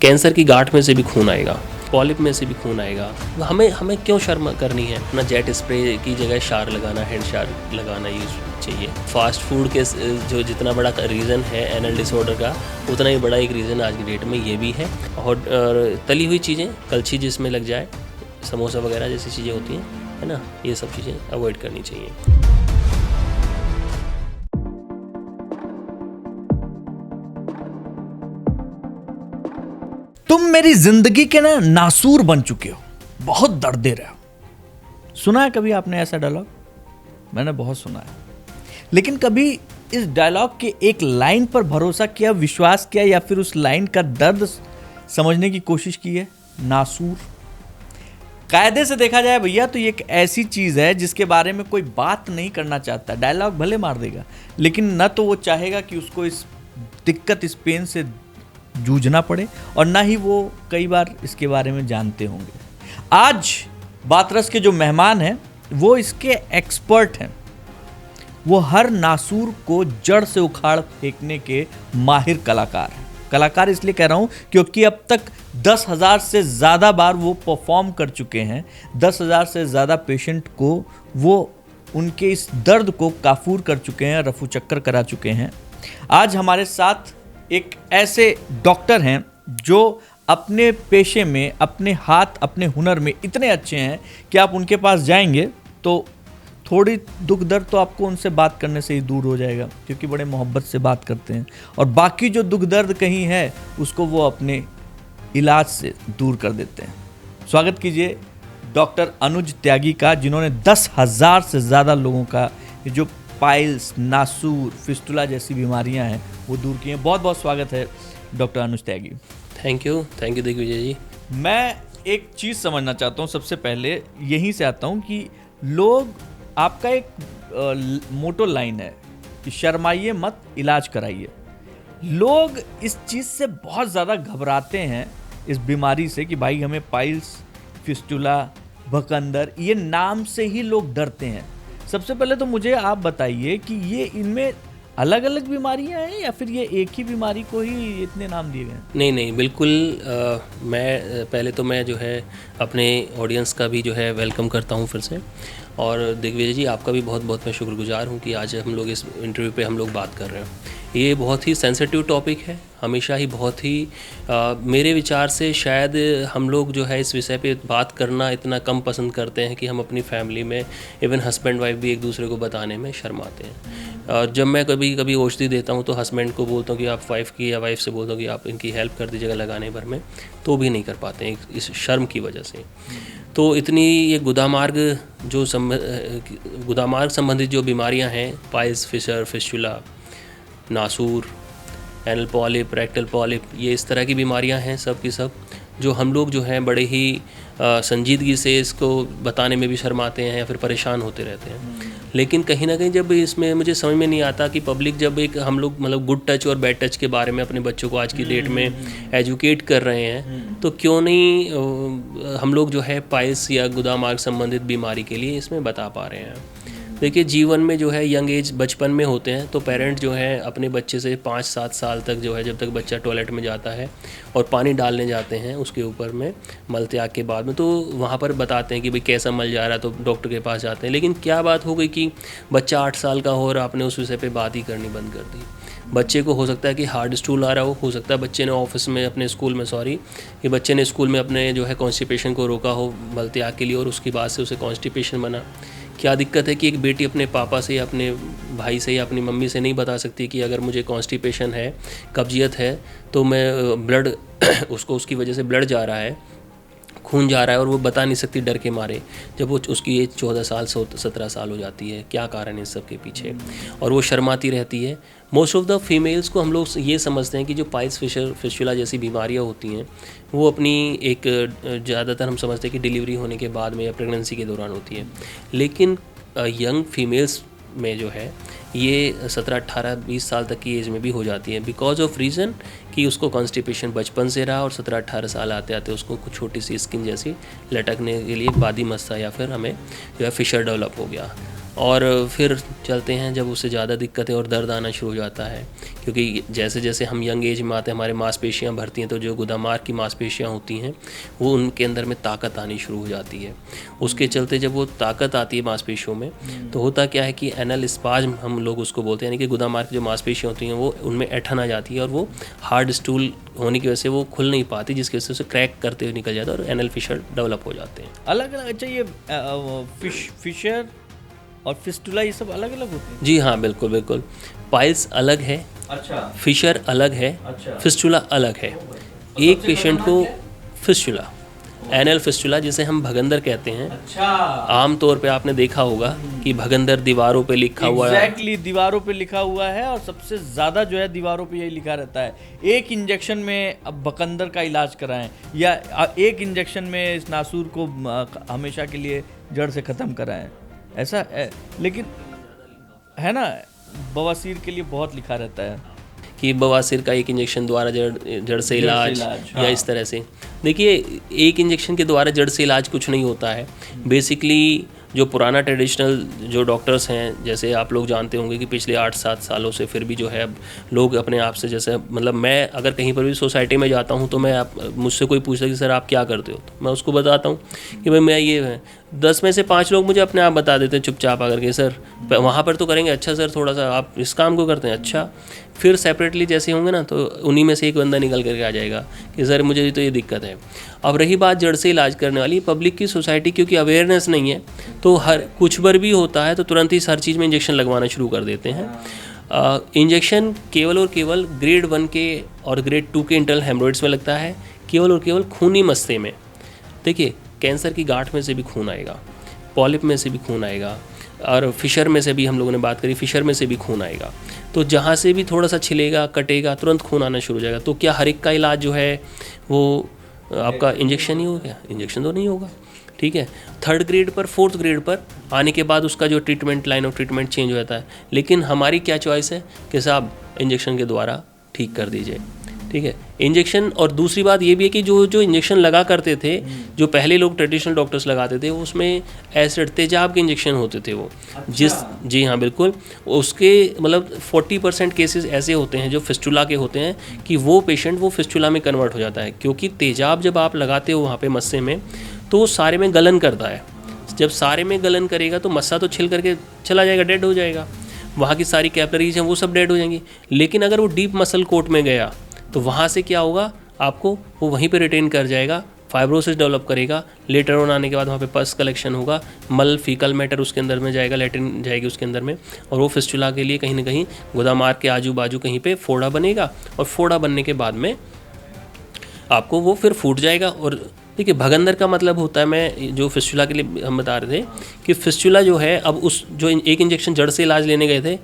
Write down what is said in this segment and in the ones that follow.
Cancer की गांठ में से भी खून आएगा, पॉलिप में से भी खून आएगा। हमें क्यों शर्म करनी है? अपना जेट स्प्रे की जगह शार लगाना, हैंड शार लगाना यूज चाहिए। फास्ट फूड के जो जितना बड़ा रीज़न है एनल डिसऑर्डर का, उतना ही बड़ा एक रीज़न आज की डेट में ये भी है। और तली हुई चीज़ें, कलछी जिसमें लग जाए, समोसा वगैरह जैसी चीज़ें होती हैं, है ना, ये सब चीज़ें अवॉइड करनी चाहिए। तुम मेरी जिंदगी के ना नासूर बन चुके हो, बहुत दर्द दे रहे हो। सुना है कभी आपने ऐसा डायलॉग? मैंने बहुत सुना है, लेकिन कभी इस डायलॉग के एक लाइन पर भरोसा किया, विश्वास किया, या फिर उस लाइन का दर्द समझने की कोशिश की है? नासूर कायदे से देखा जाए भैया तो ये एक ऐसी चीज है जिसके बारे में कोई बात नहीं करना चाहता। डायलॉग भले मार देगा, लेकिन न तो वो चाहेगा कि उसको इस दिक्कत, इस पेन से जूझना पड़े, और ना ही वो कई बार इसके बारे में जानते होंगे। आज बातरस के जो मेहमान हैं वो इसके एक्सपर्ट हैं। वो हर नासूर को जड़ से उखाड़ फेंकने के माहिर कलाकार हैं। कलाकार इसलिए कह रहा हूं क्योंकि अब तक 10,000 से ज़्यादा बार वो परफॉर्म कर चुके हैं। 10,000 से ज़्यादा पेशेंट को वो उनके इस दर्द को काफूर कर चुके हैं, रफू चक्कर करा चुके हैं। आज हमारे साथ एक ऐसे डॉक्टर हैं जो अपने पेशे में, अपने हाथ, अपने हुनर में इतने अच्छे हैं कि आप उनके पास जाएंगे तो थोड़ी दुख दर्द तो आपको उनसे बात करने से ही दूर हो जाएगा, क्योंकि बड़े मोहब्बत से बात करते हैं, और बाकी जो दुख दर्द कहीं है उसको वो अपने इलाज से दूर कर देते हैं। स्वागत कीजिए डॉक्टर अनुज त्यागी का, जिन्होंने 10,000 से ज़्यादा लोगों का जो पाइल्स, नासूर, फिस्टुला जैसी बीमारियां हैं वो दूर की हैं। बहुत बहुत स्वागत है doctor Anuj Tyagi. Thank you Digvijay ji. मैं एक चीज़ समझना चाहता हूँ, सबसे पहले यहीं से आता हूँ कि लोग, आपका एक मोटो लाइन है कि शर्माइए मत, इलाज कराइए। लोग इस चीज़ से बहुत ज़्यादा घबराते हैं, इस बीमारी से, कि भाई हमें पाइल्स, फिस्टुला, भकंदर, ये नाम से ही लोग डरते हैं। सबसे पहले तो मुझे आप बताइए कि ये इनमें अलग अलग बीमारियां हैं या फिर ये एक ही बीमारी को ही इतने नाम दिए गए हैं? नहीं, बिल्कुल। मैं पहले तो मैं जो है अपने ऑडियंस का भी जो है वेलकम करता हूं फिर से, और दिग्विजय जी आपका भी बहुत बहुत मैं शुक्रगुजार हूं कि आज हम लोग इस इंटरव्यू पे हम लोग बात कर रहे हैं। ये बहुत ही सेंसिटिव टॉपिक है, हमेशा ही बहुत ही मेरे विचार से शायद हम लोग जो है इस विषय पे बात करना इतना कम पसंद करते हैं कि हम अपनी फैमिली में, इवन हस्बैंड वाइफ भी एक दूसरे को बताने में शर्माते हैं। जब मैं कभी कभी औषधि देता हूँ तो हस्बैंड को बोलता हूँ कि आप वाइफ की, या वाइफ से बोलता हूँ कि आप इनकी हेल्प कर दीजिएगा लगाने भर में, तो भी नहीं कर पाते हैं इस शर्म की वजह से। तो इतनी ये गुदामार्ग संबंधित जो बीमारियां हैं, पाइल्स, फिशर, फिस्टुला, नासूर, एनल पॉलिप, रेक्टल पॉलिप, ये इस तरह की बीमारियां हैं सब की सब, जो हम लोग जो हैं बड़े ही संजीदगी से इसको बताने में भी शर्माते हैं या फिर परेशान होते रहते हैं। लेकिन कहीं ना कहीं जब इसमें मुझे समझ में नहीं आता कि पब्लिक जब एक हम लोग मतलब गुड टच और बैड टच के बारे में अपने बच्चों को आज की डेट में एजुकेट कर रहे हैं, तो क्यों नहीं हम लोग जो है पाइल्स या गुदामार्ग संबंधित बीमारी के लिए इसमें बता पा रहे हैं। देखिए, जीवन में जो है यंग एज, बचपन में होते हैं तो पेरेंट जो है अपने बच्चे से 5-7 साल तक जो है, जब तक बच्चा टॉयलेट में जाता है और पानी डालने जाते हैं उसके ऊपर में मल त्याग के बाद में, तो वहाँ पर बताते हैं कि भाई कैसा मल जा रहा है, तो डॉक्टर के पास जाते हैं। लेकिन क्या बात हो गई कि बच्चा 8 साल का हो और आपने उस विषय पर बात ही करनी बंद कर दी। बच्चे को हो सकता है कि हार्ड स्टूल आ रहा हो सकता है बच्चे ने ऑफिस में, अपने स्कूल में, कि बच्चे ने स्कूल में अपने जो है कॉन्स्टिपेशन को रोका हो मल त्याग के लिए, और उसकी बाद से उसे कॉन्स्टिपेशन बना। क्या दिक्कत है कि एक बेटी अपने पापा से या अपने भाई से या अपनी मम्मी से नहीं बता सकती कि अगर मुझे कॉन्स्टिपेशन है, कब्जियत है, तो मैं ब्लड उसको, उसकी वजह से ब्लड जा रहा है, खून जा रहा है, और वो बता नहीं सकती डर के मारे, जब वो उसकी एज 14 साल 17 साल हो जाती है। क्या कारण है इस सब के पीछे? और वो शर्माती रहती है। मोस्ट ऑफ द फीमेल्स को हम लोग ये समझते हैं कि जो पाइल्स, फिस्टुला जैसी बीमारियां होती हैं वो अपनी एक ज़्यादातर हम समझते हैं कि डिलीवरी होने के बाद में या प्रेगनेंसी के दौरान होती है। लेकिन यंग फीमेल्स में जो है ये 17, 18, 20 साल तक की एज में भी हो जाती है, बिकॉज ऑफ रीज़न कि उसको कॉन्स्टिपेशन बचपन से रहा और 17-18 साल आते आते उसको कुछ छोटी सी स्किन जैसी लटकने के लिए बादी मस्सा या फिर हमें जो है फिशर डेवलप हो गया। और फिर चलते हैं जब उससे ज़्यादा दिक्कतें और दर्द आना शुरू हो जाता है, क्योंकि जैसे जैसे हम यंग एज में आते हैं हमारे मांसपेशियां भरती हैं, तो जो गुदामार्ग की मांसपेशियां होती हैं वो उनके अंदर में ताकत आनी शुरू हो जाती है। उसके चलते जब वो ताकत आती है मांसपेशियों में तो होता क्या है कि एनल स्पाज्म हम लोग उसको बोलते हैं, यानी कि गुदामार्ग की जो मांसपेशियां होती हैं वो उनमें ऐंठन आ जाती है और वो हार्ड स्टूल होने की वजह से वो खुल नहीं पाती, जिसकी वजह से उसे क्रैक करते हुए निकल जाता है और एनल फिशर डेवलप हो जाते हैं। अलग अलग, अच्छा ये फिशर और फिस्टुला ये सब अलग अलग होते हैं? जी हाँ, बिल्कुल बिल्कुल। पाइल्स अलग है, अच्छा फिशर अलग है, अच्छा। फिस्टुला अलग है। एक पेशेंट को फिस्टुला, एनल फिस्टुला जिसे हम भगंदर कहते हैं, अच्छा आमतौर पे आपने देखा होगा कि भगंदर दीवारों पे लिखा हुआ है। एग्जैक्टली दीवारों पे लिखा हुआ है और सबसे ज़्यादा जो है दीवारों पे यही लिखा रहता है, एक इंजेक्शन में अब बकंदर का इलाज कराएं या एक इंजेक्शन में इस नासूर को हमेशा के लिए जड़ से ख़त्म कराएं, ऐसा है। लेकिन है ना, बवासीर के लिए बहुत लिखा रहता है कि बवासीर का एक इंजेक्शन द्वारा जड़ से इलाज या हाँ। इस तरह से। देखिए, एक इंजेक्शन के द्वारा जड़ से इलाज कुछ नहीं होता है। बेसिकली जो पुराना ट्रेडिशनल जो डॉक्टर्स हैं, जैसे आप लोग जानते होंगे कि पिछले 8-7 सालों से फिर भी जो है अब लोग अपने आप से, जैसे मतलब मैं अगर कहीं पर भी सोसाइटी में जाता हूँ तो मैं मुझसे कोई पूछता है कि सर आप क्या करते हो, तो मैं उसको बताता हूँ कि भाई मैं ये है। 10 में से 5 लोग मुझे अपने आप बता देते हैं चुपचाप आकर के, सर वहाँ पर तो करेंगे, अच्छा सर थोड़ा सा आप इस काम को करते हैं, अच्छा। फिर सेपरेटली जैसे होंगे ना तो उन्हीं में से एक बंदा निकल करके आ जाएगा कि सर मुझे तो ये दिक्कत है। अब रही बात जड़ से इलाज करने वाली, पब्लिक की सोसाइटी क्योंकि अवेयरनेस नहीं है तो हर कुछ बार भी होता है तो तुरंत ही हर चीज़ में इंजेक्शन लगवाना शुरू कर देते हैं। इंजेक्शन केवल और केवल ग्रेड 1 के और ग्रेड 2 के इंटरनल हेमरोइड्स में लगता है, केवल और केवल खूनी मस्से में। देखिए, कैंसर की गांठ में से भी खून आएगा, पॉलिप में से भी खून आएगा, और फिशर में से भी हम लोगों ने बात करी, फिशर में से भी खून आएगा। तो जहाँ से भी थोड़ा सा छिलेगा, कटेगा, तुरंत खून आना शुरू हो जाएगा। तो क्या हर एक का इलाज जो है वो आपका इंजेक्शन ही हो गया? इंजेक्शन तो नहीं होगा, ठीक है। 3rd ग्रेड पर 4th ग्रेड पर आने के बाद उसका जो treatment, line of treatment change हो जाता है। लेकिन हमारी क्या चॉइस है कि साहब इंजेक्शन के द्वारा ठीक कर दीजिए, ठीक है, इंजेक्शन। और दूसरी बात ये भी है कि जो इंजेक्शन लगा करते थे, जो पहले लोग ट्रेडिशनल डॉक्टर्स लगाते थे, उसमें एसिड तेजाब के इंजेक्शन होते थे वो। अच्छा। जी हाँ बिल्कुल, उसके मतलब 40% केसेस ऐसे होते हैं जो फिस्टुला के होते हैं कि वो पेशेंट वो फिस्टुला में कन्वर्ट हो जाता है, क्योंकि तेजाब जब आप लगाते हो वहाँ पे मस्से में तो वो सारे में गलन करता है। जब सारे में गलन करेगा तो मस्सा तो छिल करके चला जाएगा, डेड हो जाएगा, वहाँ की सारी कैपिलरीज हैं वो सब डेड हो जाएंगी। लेकिन अगर वो डीप मसल कोट में गया तो वहाँ से क्या होगा, आपको वो वहीं पे रिटेन कर जाएगा, फाइब्रोसिस डेवलप करेगा, लेटर ऑन आने के बाद वहाँ पे पस कलेक्शन होगा, मल फीकल मैटर उसके अंदर में जाएगा, लेटिन जाएगी उसके अंदर में, और वो फिस्टुला के लिए कहीं ना कहीं गुदामार्ग के आजू बाजू कहीं पे फोड़ा बनेगा, और फोड़ा बनने के बाद में आपको वो फिर फूट जाएगा। और देखिए, भगंदर का मतलब होता है, मैं जो फिस्टुला के लिए हम बता रहे थे कि फिस्टुला जो है, अब उस जो एक इंजेक्शन जड़ से इलाज लेने गए थे,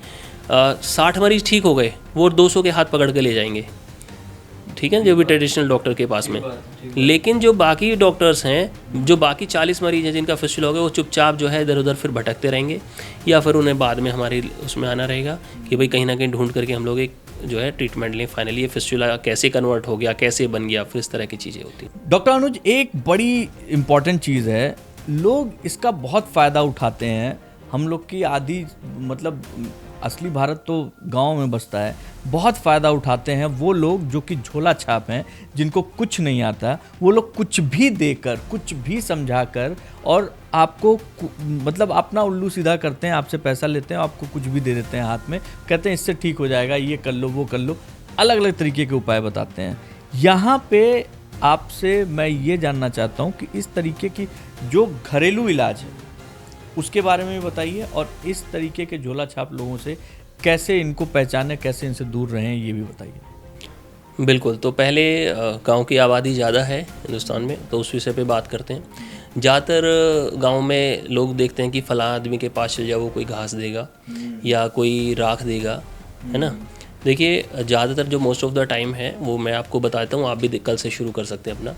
60 मरीज ठीक हो गए, वो 200 के हाथ पकड़ के ले जाएंगे, ठीक है, जो भी ट्रेडिशनल डॉक्टर के पास में। लेकिन जो बाकी डॉक्टर्स हैं, जो बाकी 40 मरीज हैं जिनका फिस्टुला हो गया, वो चुपचाप जो है इधर उधर फिर भटकते रहेंगे, या फिर उन्हें बाद में हमारी उसमें आना रहेगा कि भाई कहीं ना कहीं ढूंढ करके हम लोग एक जो है ट्रीटमेंट लें। फाइनली ये फिस्टुला कैसे कन्वर्ट हो गया, कैसे बन गया, फिर इस तरह की चीज़ें होती हैं। डॉक्टर अनुज, एक बड़ी इम्पॉर्टेंट चीज़ है, लोग इसका बहुत फ़ायदा उठाते हैं। हम लोग की आधी मतलब असली भारत तो गांव में बसता है, बहुत फ़ायदा उठाते हैं वो लोग जो कि झोला छाप हैं, जिनको कुछ नहीं आता। वो लोग कुछ भी देकर, कुछ भी समझाकर और आपको मतलब अपना उल्लू सीधा करते हैं, आपसे पैसा लेते हैं, आपको कुछ भी दे देते हैं हाथ में, कहते हैं इससे ठीक हो जाएगा, ये कर लो, वो कर लो, अलग अलग तरीके के उपाय बताते हैं। यहाँ पे आपसे मैं ये जानना चाहता हूँ कि इस तरीके की जो घरेलू इलाज है उसके बारे में भी बताइए, और इस तरीके के झोला छाप लोगों से कैसे इनको पहचाने, कैसे इनसे दूर रहें, ये भी बताइए। बिल्कुल, तो पहले गांव की आबादी ज़्यादा है हिंदुस्तान में, तो उस विषय पे बात करते हैं। ज़्यादातर गांव में लोग देखते हैं कि फलां आदमी के पास चल जाओ, वो कोई घास देगा या कोई राख देगा, है ना। देखिए, ज़्यादातर जो मोस्ट ऑफ द टाइम है वो मैं आपको बताता हूँ, आप भी कल से शुरू कर सकते हैं अपना।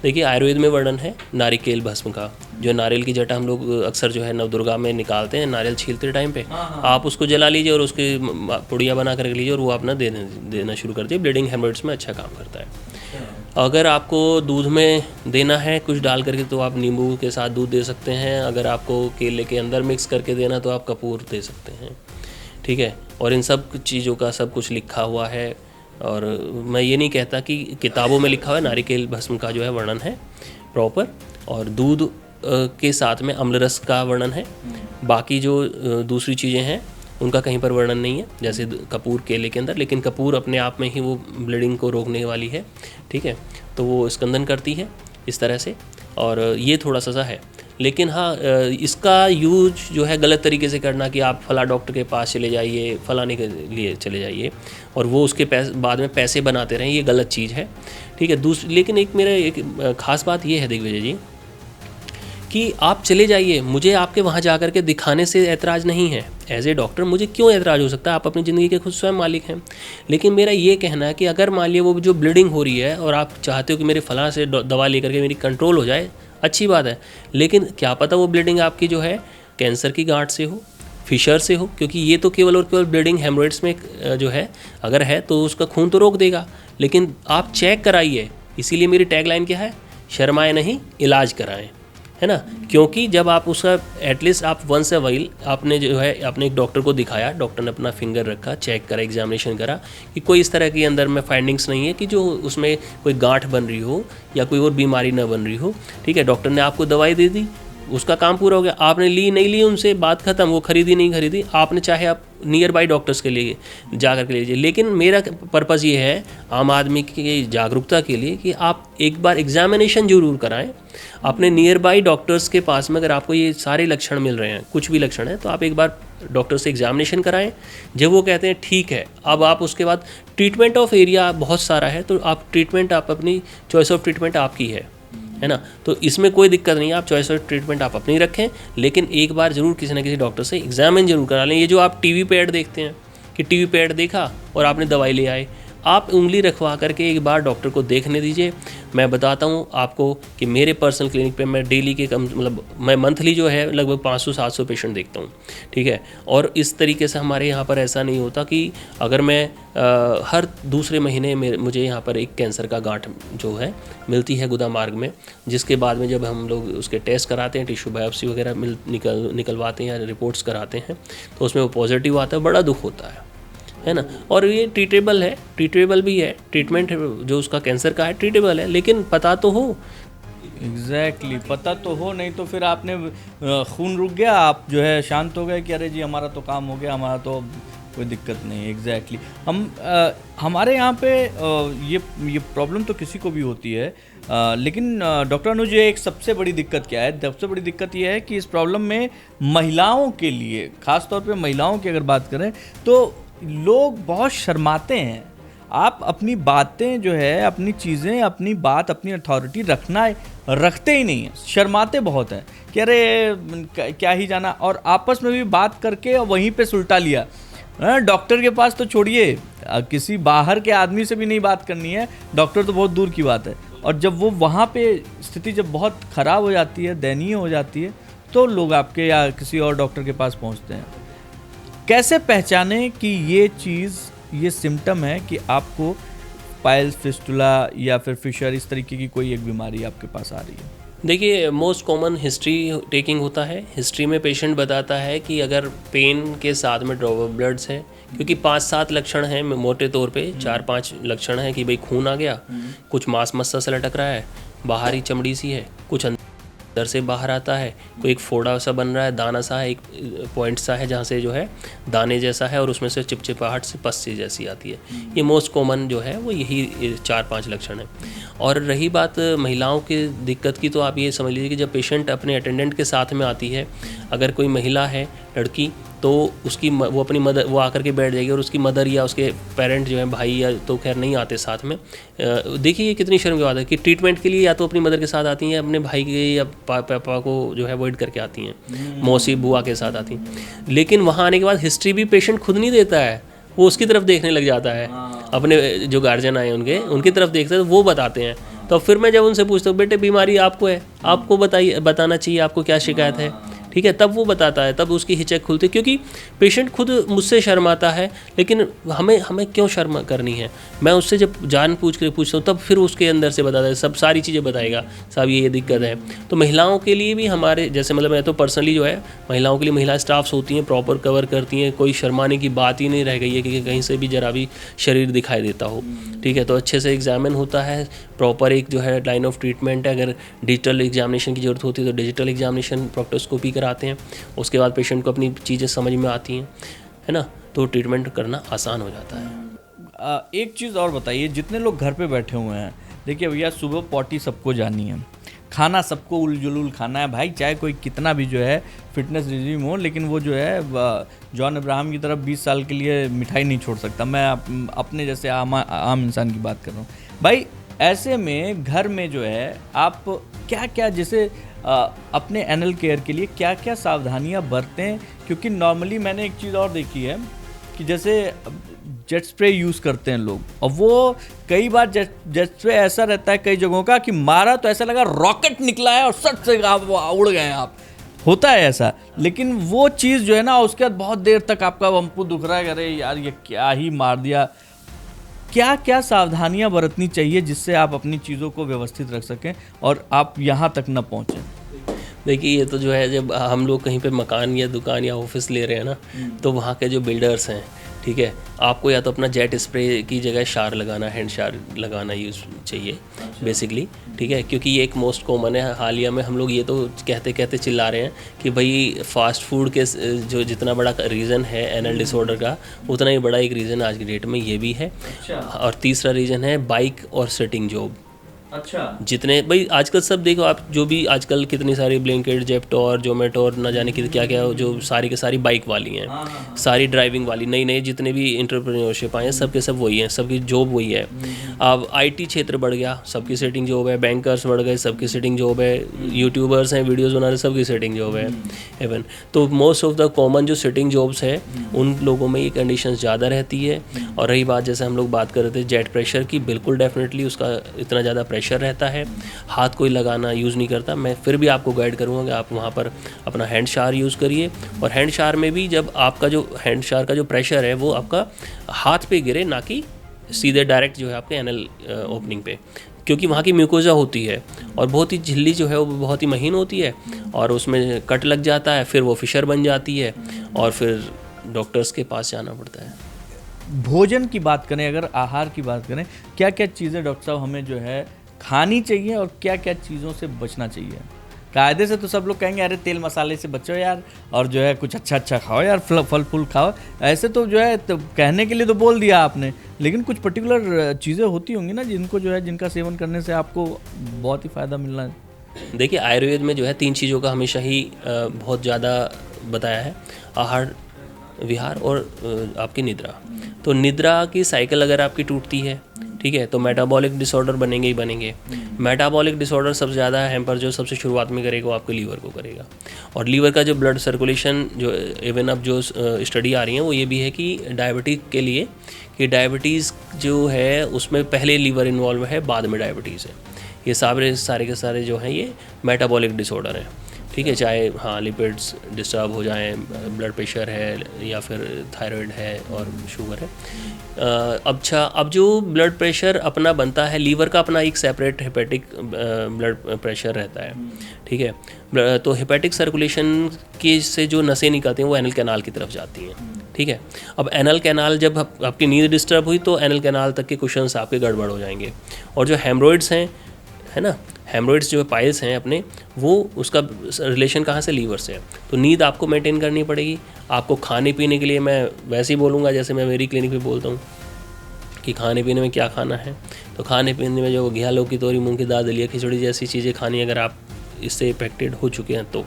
देखिए, आयुर्वेद में वर्णन है नारिकेल भस्म का, जो नारियल की जटा हम लोग अक्सर जो है नवदुर्गा में निकालते हैं, नारियल छीलते टाइम पे आप उसको जला लीजिए और उसकी पुड़िया बना कर लीजिए और वो अपना देना शुरू कर दिए, ब्लीडिंग हेमरेज में अच्छा काम करता है। अगर आपको दूध में देना है कुछ डाल करके तो आप नींबू के साथ दूध दे सकते हैं, अगर आपको केले के अंदर मिक्स करके देना तो आप कपूर दे सकते हैं, ठीक है। और इन सब चीज़ों का सब कुछ लिखा हुआ है, और मैं ये नहीं कहता कि किताबों में लिखा हुआ है, नारिकेल भस्म का जो है वर्णन है प्रॉपर, और दूध के साथ में अम्ल रस का वर्णन है। बाकी जो दूसरी चीज़ें हैं उनका कहीं पर वर्णन नहीं है, जैसे कपूर केले के अंदर, लेकिन कपूर अपने आप में ही वो ब्लीडिंग को रोकने वाली है, ठीक है, तो वो स्कंदन करती है इस तरह से, और ये थोड़ा सा है। लेकिन हाँ, इसका यूज जो है गलत तरीके से करना कि आप फला डॉक्टर के पास चले जाइए, फलाने के लिए चले जाइए और वो उसके बाद में पैसे बनाते रहें, ये गलत चीज़ है, ठीक है। लेकिन एक मेरा एक ख़ास बात ये है दिग्विजय जी कि आप चले जाइए, मुझे आपके वहाँ जा कर के दिखाने से ऐतराज़ नहीं है। एज ए डॉक्टर मुझे क्यों ऐतराज़ हो सकता है, आप अपनी ज़िंदगी के खुद स्वयं मालिक हैं। लेकिन मेरा ये कहना है कि अगर मान लिया वो जो ब्लीडिंग हो रही है और आप चाहते हो कि मेरे फलां से दवा लेकर के मेरी कंट्रोल हो जाए, अच्छी बात है, लेकिन क्या पता वो ब्लीडिंग आपकी जो है कैंसर की गांठ से हो, फिशर से हो, क्योंकि ये तो केवल और केवल ब्लीडिंग हेमोरेड्स में जो है अगर है तो उसका खून तो रोक देगा, लेकिन आप चेक कराइए। इसीलिए मेरी टैगलाइन क्या है, शर्माए नहीं इलाज कराएं, है ना। क्योंकि जब आप उसका एटलीस्ट आप वंस ए वाइल आपने जो है आपने एक डॉक्टर को दिखाया, डॉक्टर ने अपना फिंगर रखा, चेक करा, एग्जामिनेशन करा कि कोई इस तरह के अंदर में फाइंडिंग्स नहीं है कि जो उसमें कोई गांठ बन रही हो या कोई और बीमारी ना बन रही हो, ठीक है। डॉक्टर ने आपको दवाई दे दी, उसका काम पूरा हो गया, आपने ली नहीं ली उनसे बात खत्म, वो खरीदी नहीं खरीदी, आपने चाहे आप नियर बाई डॉक्टर्स के लिए जा कर के लीजिए। लेकिन मेरा पर्पज़ ये है आम आदमी की जागरूकता के लिए कि आप एक बार एग्जामिनेशन जरूर कराएं अपने नियर बाई डॉक्टर्स के पास में। अगर आपको ये सारे लक्षण मिल रहे हैं, कुछ भी लक्षण है, तो आप एक बार डॉक्टर से एग्जामिनेशन कराएं। जब वो कहते हैं ठीक है, अब आप उसके बाद ट्रीटमेंट ऑफ एरिया बहुत सारा है, तो आप ट्रीटमेंट आप अपनी चॉइस ऑफ ट्रीटमेंट आपकी है ना, तो इसमें कोई दिक्कत नहीं है, आप चॉइस ऑफ ट्रीटमेंट आप अपनी रखें। लेकिन एक बार ज़रूर किसी ना किसी डॉक्टर से एग्जामिन जरूर करा लें। ये जो आप टीवी पे ऐड देखते हैं कि टीवी पे ऐड देखा और आपने दवाई ले आए, आप उंगली रखवा करके एक बार डॉक्टर को देखने दीजिए। मैं बताता हूँ आपको कि मेरे पर्सनल क्लिनिक पे मैं डेली के मैं मंथली जो है लगभग 500-700 पेशेंट देखता हूँ, ठीक है। और इस तरीके से हमारे यहाँ पर ऐसा नहीं होता कि अगर मैं हर दूसरे महीने में मुझे यहाँ पर एक कैंसर का गांठ जो है मिलती है गुदा मार्ग में, जिसके बाद में जब हम लोग उसके टेस्ट कराते हैं, टिश्यू बायोप्सी वगैरह निकलवाते हैं या रिपोर्ट्स कराते हैं, तो उसमें वो पॉजिटिव आता है, बड़ा दुख होता है ना। और ये ट्रीटेबल है, ट्रीटेबल भी है, ट्रीटमेंट जो उसका कैंसर का है ट्रीटेबल है, लेकिन पता तो हो। एग्जैक्टली पता तो हो, नहीं तो फिर आपने खून रुक गया, आप जो है शांत हो गए कि अरे जी हमारा तो काम हो गया, हमारा तो कोई दिक्कत नहीं। एग्जैक्टली हमारे यहाँ पे ये प्रॉब्लम तो किसी को भी होती है, लेकिन डॉक्टर अनुज एक सबसे बड़ी दिक्कत क्या है, सबसे बड़ी दिक्कत ये है कि इस प्रॉब्लम में महिलाओं के लिए, ख़ास तौर पे महिलाओं की अगर बात करें तो लोग बहुत शर्माते हैं। आप अपनी बातें जो है, अपनी चीज़ें, अपनी बात, अपनी अथॉरिटी रखते ही नहीं हैं, शर्माते बहुत हैं कि अरे क्या ही जाना, और आपस में भी बात करके वहीं पे सुलटा लिया। डॉक्टर के पास तो छोड़िए, किसी बाहर के आदमी से भी नहीं बात करनी है, डॉक्टर तो बहुत दूर की बात है। और जब वो वहाँ पे स्थिति जब बहुत ख़राब हो जाती है, दयनीय हो जाती है, तो लोग आपके या किसी और डॉक्टर के पास पहुँचते हैं। कैसे पहचानें कि ये चीज़, ये सिम्टम है कि आपको पाइल्स, फिस्टुला या फिर फिशर, इस तरीके की कोई एक बीमारी आपके पास आ रही है? देखिए, मोस्ट कॉमन हिस्ट्री टेकिंग होता है। हिस्ट्री में पेशेंट बताता है कि अगर पेन के साथ में ड्रॉप ऑफ ब्लड्स है, क्योंकि 5-7 लक्षण हैं मोटे तौर पे, 4-5 लक्षण हैं कि भाई खून आ गया, कुछ मांस मस्सा से लटक रहा है, बाहरी चमड़ी सी है, कुछ अंदर से बाहर आता है, कोई एक फोड़ा सा बन रहा है, दाना सा है, एक पॉइंट सा है जहाँ से जो है दाने जैसा है और उसमें से चिपचिपाहट से पस सी जैसी आती है। ये मोस्ट कॉमन जो है वो यही 4-5 लक्षण है। और रही बात महिलाओं की दिक्कत की, तो आप ये समझ लीजिए कि जब पेशेंट अपने अटेंडेंट के साथ में आती है, अगर कोई महिला है लड़की, तो उसकी वो अपनी मदर, वो आकर के बैठ जाएगी और उसकी मदर या उसके पेरेंट जो है, भाई या तो खैर नहीं आते साथ में। देखिए ये कितनी शर्म की बात है कि ट्रीटमेंट के लिए या तो अपनी मदर के साथ आती हैं, अपने भाई के या पापा को जो है अवॉइड करके आती हैं, मौसी बुआ के साथ आती हैं। लेकिन वहाँ आने के बाद हिस्ट्री भी पेशेंट खुद नहीं देता है, वो उसकी तरफ देखने लग जाता है, अपने जो गार्जियन आए उनकी तरफ देखते हैं, वो बताते हैं। तो फिर मैं जब उनसे पूछता हूँ, बेटे बीमारी आपको है, आपको बताना चाहिए, आपको क्या शिकायत है, ठीक है, तब वो बताता है, तब उसकी हिचक खुलती है, क्योंकि पेशेंट खुद मुझसे शर्माता है, लेकिन हमें हमें क्यों शर्म करनी है। मैं उससे जब जान पूछ कर पूछता हूँ तब फिर उसके अंदर से बताता है, सब सारी चीज़ें बताएगा, साहब ये दिक्कत है। तो महिलाओं के लिए भी हमारे जैसे मतलब मैं तो पर्सनली जो है महिलाओं के लिए महिला स्टाफ्स होती हैं, प्रॉपर कवर करती हैं, कोई शर्माने की बात ही नहीं रह गई है कि कहीं से भी जरा भी शरीर दिखाई देता हो, ठीक है। तो अच्छे से एग्जामिन होता है, प्रॉपर एक जो है लाइन ऑफ ट्रीटमेंट है। अगर डिजिटल एग्जामिनेशन की ज़रूरत होती है तो डिजिटल एग्जामिनेशन प्रोक्टोस्कोपी कराते हैं, उसके बाद पेशेंट को अपनी चीज़ें समझ में आती हैं, है ना, तो ट्रीटमेंट करना आसान हो जाता है। एक चीज़ और बताइए, जितने लोग घर पे बैठे हुए हैं, देखिए भैया सुबह पॉटी सबको जानी है, खाना सबको उलझुल खाना है भाई, चाहे कोई कितना भी जो है फिटनेस रिजीम हो, लेकिन वो जो है जॉन अब्राहम की तरफ 20 साल के लिए मिठाई नहीं छोड़ सकता। मैं अपने जैसे आम इंसान की बात कर रहा हूँ भाई। ऐसे में घर में जो है आप क्या क्या जैसे अपने एनल केयर के लिए क्या क्या सावधानियाँ बरतें, क्योंकि नॉर्मली मैंने एक चीज़ और देखी है कि जैसे जेट स्प्रे यूज़ करते हैं लोग, और वो कई बार जेट स्प्रे ऐसा रहता है कई जगहों का कि मारा तो ऐसा लगा रॉकेट निकला है और सट से आप उड़ गए हैं आप, होता है ऐसा। लेकिन वो चीज़ जो है ना, उसके बाद बहुत देर तक आपका वम्पू दुख रहा है, अरे यार ये क्या ही मार दिया। क्या क्या सावधानियां बरतनी चाहिए जिससे आप अपनी चीज़ों को व्यवस्थित रख सकें और आप यहाँ तक न पहुँचें? देखिए ये तो जो है, जब हम लोग कहीं पे मकान या दुकान या ऑफिस ले रहे हैं ना, तो वहाँ के जो बिल्डर्स हैं, ठीक है, आपको या तो अपना जेट स्प्रे की जगह शार लगाना, हैंड शार लगाना यूज़ चाहिए बेसिकली, ठीक है, क्योंकि ये एक मोस्ट कॉमन है। हालिया में हम लोग ये तो कहते कहते चिल्ला रहे हैं कि भाई फास्ट फूड के जो जितना बड़ा रीज़न है एनल डिसऑर्डर का, उतना ही बड़ा एक रीज़न आज की डेट में ये भी है। और तीसरा रीज़न है बाइक और सिटिंग जॉब। अच्छा, जितने भाई आजकल सब देखो आप, जो भी आजकल कितनी सारी ब्लिंकिट, जेप्टो, जोमेटो, ना जाने की क्या क्या जो सारी के सारी बाइक वाली हैं, सारी ड्राइविंग वाली, नई नई जितने भी इंटरप्रेन्योरशिप आए हैं सब के सब वही हैं, सबकी जॉब वही है। अब आईटी क्षेत्र बढ़ गया, सबकी सेटिंग जॉब है, बैंकर्स बढ़ गए, सबकी सेटिंग जॉब है, यूट्यूबर्स हैं, वीडियोज़ बना रहे, सबकी सेटिंग जॉब है इवन। तो मोस्ट ऑफ द कॉमन जो सेटिंग जॉब्स है उन लोगों में ये कंडीशन ज़्यादा रहती है। और रही बात जैसे हम लोग बात कर रहे थे जेट प्रेशर की, बिल्कुल डेफिनेटली उसका इतना ज़्यादा प्रेशर रहता है, हाथ कोई लगाना यूज़ नहीं करता। मैं फिर भी आपको गाइड करूँगा कि आप वहाँ पर अपना हैंड शार यूज़ करिए। और हैंड शार में भी जब आपका जो हैंड शार का जो प्रेशर है वो आपका हाथ पे गिरे, ना कि सीधे डायरेक्ट जो है आपके एनल ओपनिंग पे, क्योंकि वहाँ की म्यूकोजा होती है और बहुत ही झिल्ली जो है वो बहुत ही महीन होती है और उसमें कट लग जाता है, फिर वो फिशर बन जाती है और फिर डॉक्टर्स के पास जाना पड़ता है। भोजन की बात करें, अगर आहार की बात करें, क्या क्या चीज़ें डॉक्टर साहब हमें जो है खानी चाहिए और क्या क्या चीज़ों से बचना चाहिए? कायदे से तो सब लोग कहेंगे अरे तेल मसाले से बचो यार, और जो है कुछ अच्छा अच्छा खाओ यार, फल फूल खाओ, ऐसे तो जो है तो कहने के लिए तो बोल दिया आपने, लेकिन कुछ पर्टिकुलर चीज़ें होती होंगी ना जिनको जो है जिनका सेवन करने से आपको बहुत ही फ़ायदा मिलना है। देखिए आयुर्वेद में जो है 3 चीज़ों का हमेशा ही बहुत ज़्यादा बताया है, आहार, विहार और आपकी निद्रा। तो निद्रा की साइकिल अगर आपकी टूटती है, ठीक है, तो मेटाबॉलिक डिसऑर्डर बनेंगे ही बनेंगे। मेटाबॉलिक डिसऑर्डर सबसे ज़्यादा हैम्पर जो सबसे शुरुआत में करेगा वो आपके लीवर को करेगा। और लीवर का जो ब्लड सर्कुलेशन जो इवन अब जो स्टडी आ रही है वो ये भी है कि डायबिटीज़ के लिए, कि डायबिटीज़ जो है उसमें पहले लीवर इन्वॉल्व है, बाद में डायबिटीज़ है। ये सारे के सारे जो हैं ये मेटाबॉलिक डिसऑर्डर हैं, ठीक है, चाहे हाँ लिपिड्स डिस्टर्ब हो जाएं, ब्लड प्रेशर है या फिर थायराइड है और शुगर है। अब जो ब्लड प्रेशर अपना बनता है, लीवर का अपना एक सेपरेट हेपेटिक ब्लड प्रेशर रहता है, ठीक है। तो हेपेटिक सर्कुलेशन की से जो नसें निकलती हैं वो एनल कैनाल की तरफ जाती हैं, ठीक है। अब एनल कैनाल जब आपकी नींद डिस्टर्ब हुई तो एनल कैनाल तक के कुशन्स आपके गड़बड़ हो जाएंगे। और जो हेमरोइड्स हैं, है ना, हेमरोइड्स जो पाइल्स हैं अपने, वो उसका रिलेशन कहाँ से, लीवर से है। तो नींद आपको मेंटेन करनी पड़ेगी। आपको खाने पीने के लिए मैं वैसे ही बोलूँगा जैसे मैं मेरी क्लिनिक पे बोलता हूँ कि खाने पीने में क्या खाना है। तो खाने पीने में जो घिया, लौकी, तोरी, मूंग की दाल, दलिया, खिचड़ी जैसी चीज़ें खानी, अगर आप इससे इफेक्टेड हो चुके हैं तो।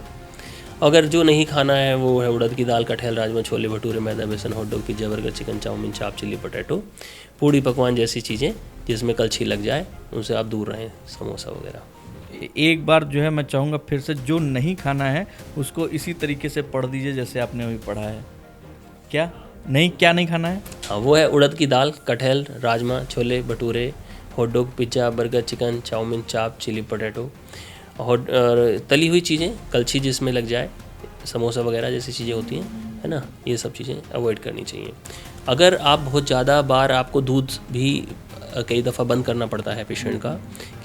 अगर जो नहीं खाना है वो है उड़द की दाल, कटहल, राजमा, छोले भटूरे, मैदा, बेसन, hot dog, pizza, burger, chicken, chow mein, chaap, chilli potato, puri पकवान जैसी चीज़ें जिसमें कलछी लग जाए उनसे आप दूर रहें, समोसा वगैरह। एक बार जो है मैं चाहूँगा फिर से जो नहीं खाना है उसको इसी तरीके से पढ़ दीजिए जैसे आपने अभी पढ़ा है। क्या नहीं खाना है? हाँ, वो है उड़द की दाल, कटहल, rajma, chole bhature, hot dog, pizza, burger, chicken, chow mein, chaap, chilli potato और तली हुई चीज़ें, कलछी जिसमें लग जाए, समोसा वगैरह जैसी चीज़ें होती हैं, है ना, ये सब चीज़ें अवॉइड करनी चाहिए। अगर आप बहुत ज़्यादा बार आपको दूध भी कई दफ़ा बंद करना पड़ता है पेशेंट का,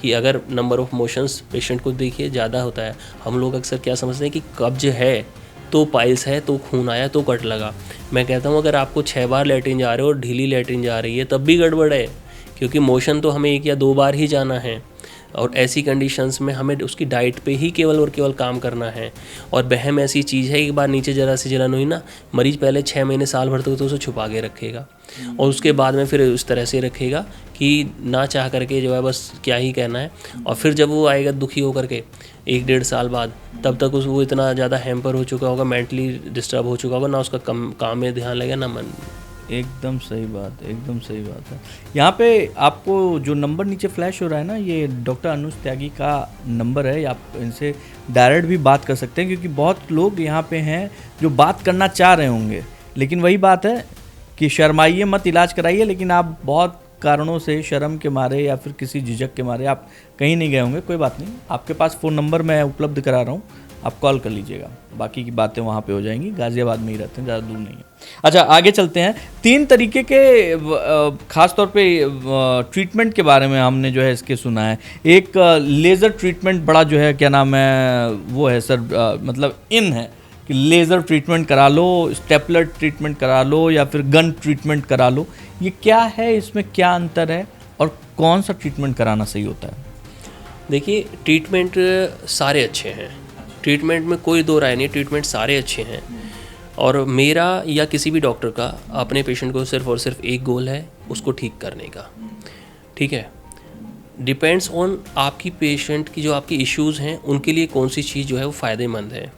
कि अगर नंबर ऑफ़ मोशंस पेशेंट को देखिए ज़्यादा होता है, हम लोग अक्सर क्या समझते हैं कि कब्ज है तो पाइल्स है तो खून आया तो कट लगा। मैं कहता हूँ अगर आपको 6 बार लैट्रिन जा रहे हो और ढीली लैट्रिन जा रही है तब भी गड़बड़ है, क्योंकि मोशन तो हमें 1 या 2 बार ही जाना है, और ऐसी कंडीशंस में हमें उसकी डाइट पे ही केवल और केवल काम करना है। और बहम ऐसी चीज़ है, एक बार नीचे जरा सी जलन हुई ना, मरीज पहले 6 महीने साल भर तक तो उसे छुपा के रखेगा, और उसके बाद में फिर उस तरह से रखेगा कि ना चाह करके जो है बस क्या ही कहना है। और फिर जब वो आएगा दुखी होकर के 1-1.5 साल बाद, तब तक वो इतना ज़्यादा हैम्पर हो चुका होगा, मेंटली डिस्टर्ब हो चुका होगा, ना उसका काम में ध्यान लगेगा ना मन। एकदम सही बात, एकदम सही बात है। यहाँ पे आपको जो नंबर नीचे फ्लैश हो रहा है ना, ये डॉक्टर अनुज त्यागी का नंबर है, आप इनसे डायरेक्ट भी बात कर सकते हैं, क्योंकि बहुत लोग यहाँ पे हैं जो बात करना चाह रहे होंगे, लेकिन वही बात है कि शर्माइए मत, इलाज कराइए, लेकिन आप बहुत कारणों से शर्म के मारे या फिर किसी झिझक के मारे आप कहीं नहीं गए होंगे। कोई बात नहीं, आपके पास फ़ोन नंबर मैं उपलब्ध करा रहा हूँ, आप कॉल कर लीजिएगा, बाकी की बातें वहाँ पे हो जाएंगी। गाज़ियाबाद में ही रहते हैं, ज़्यादा दूर नहीं है। अच्छा, आगे चलते हैं। 3 तरीके के ख़ास तौर पे ट्रीटमेंट के बारे में हमने जो है इसके सुना है। एक लेज़र ट्रीटमेंट बड़ा जो है, क्या नाम है वो है सर, मतलब इन है कि लेज़र ट्रीटमेंट करा लो, स्टेपलर ट्रीटमेंट करा लो, या फिर गन ट्रीटमेंट करा लो। ये क्या है, इसमें क्या अंतर है और कौन सा ट्रीटमेंट कराना सही होता है? देखिए, ट्रीटमेंट सारे अच्छे हैं, ट्रीटमेंट में कोई दो राय नहीं, ट्रीटमेंट सारे अच्छे हैं। और मेरा या किसी भी डॉक्टर का अपने पेशेंट को सिर्फ और सिर्फ एक गोल है, उसको ठीक करने का। ठीक है, डिपेंड्स ऑन आपकी पेशेंट की जो आपकी इश्यूज़ हैं उनके लिए कौन सी चीज़ जो है वो फ़ायदेमंद है,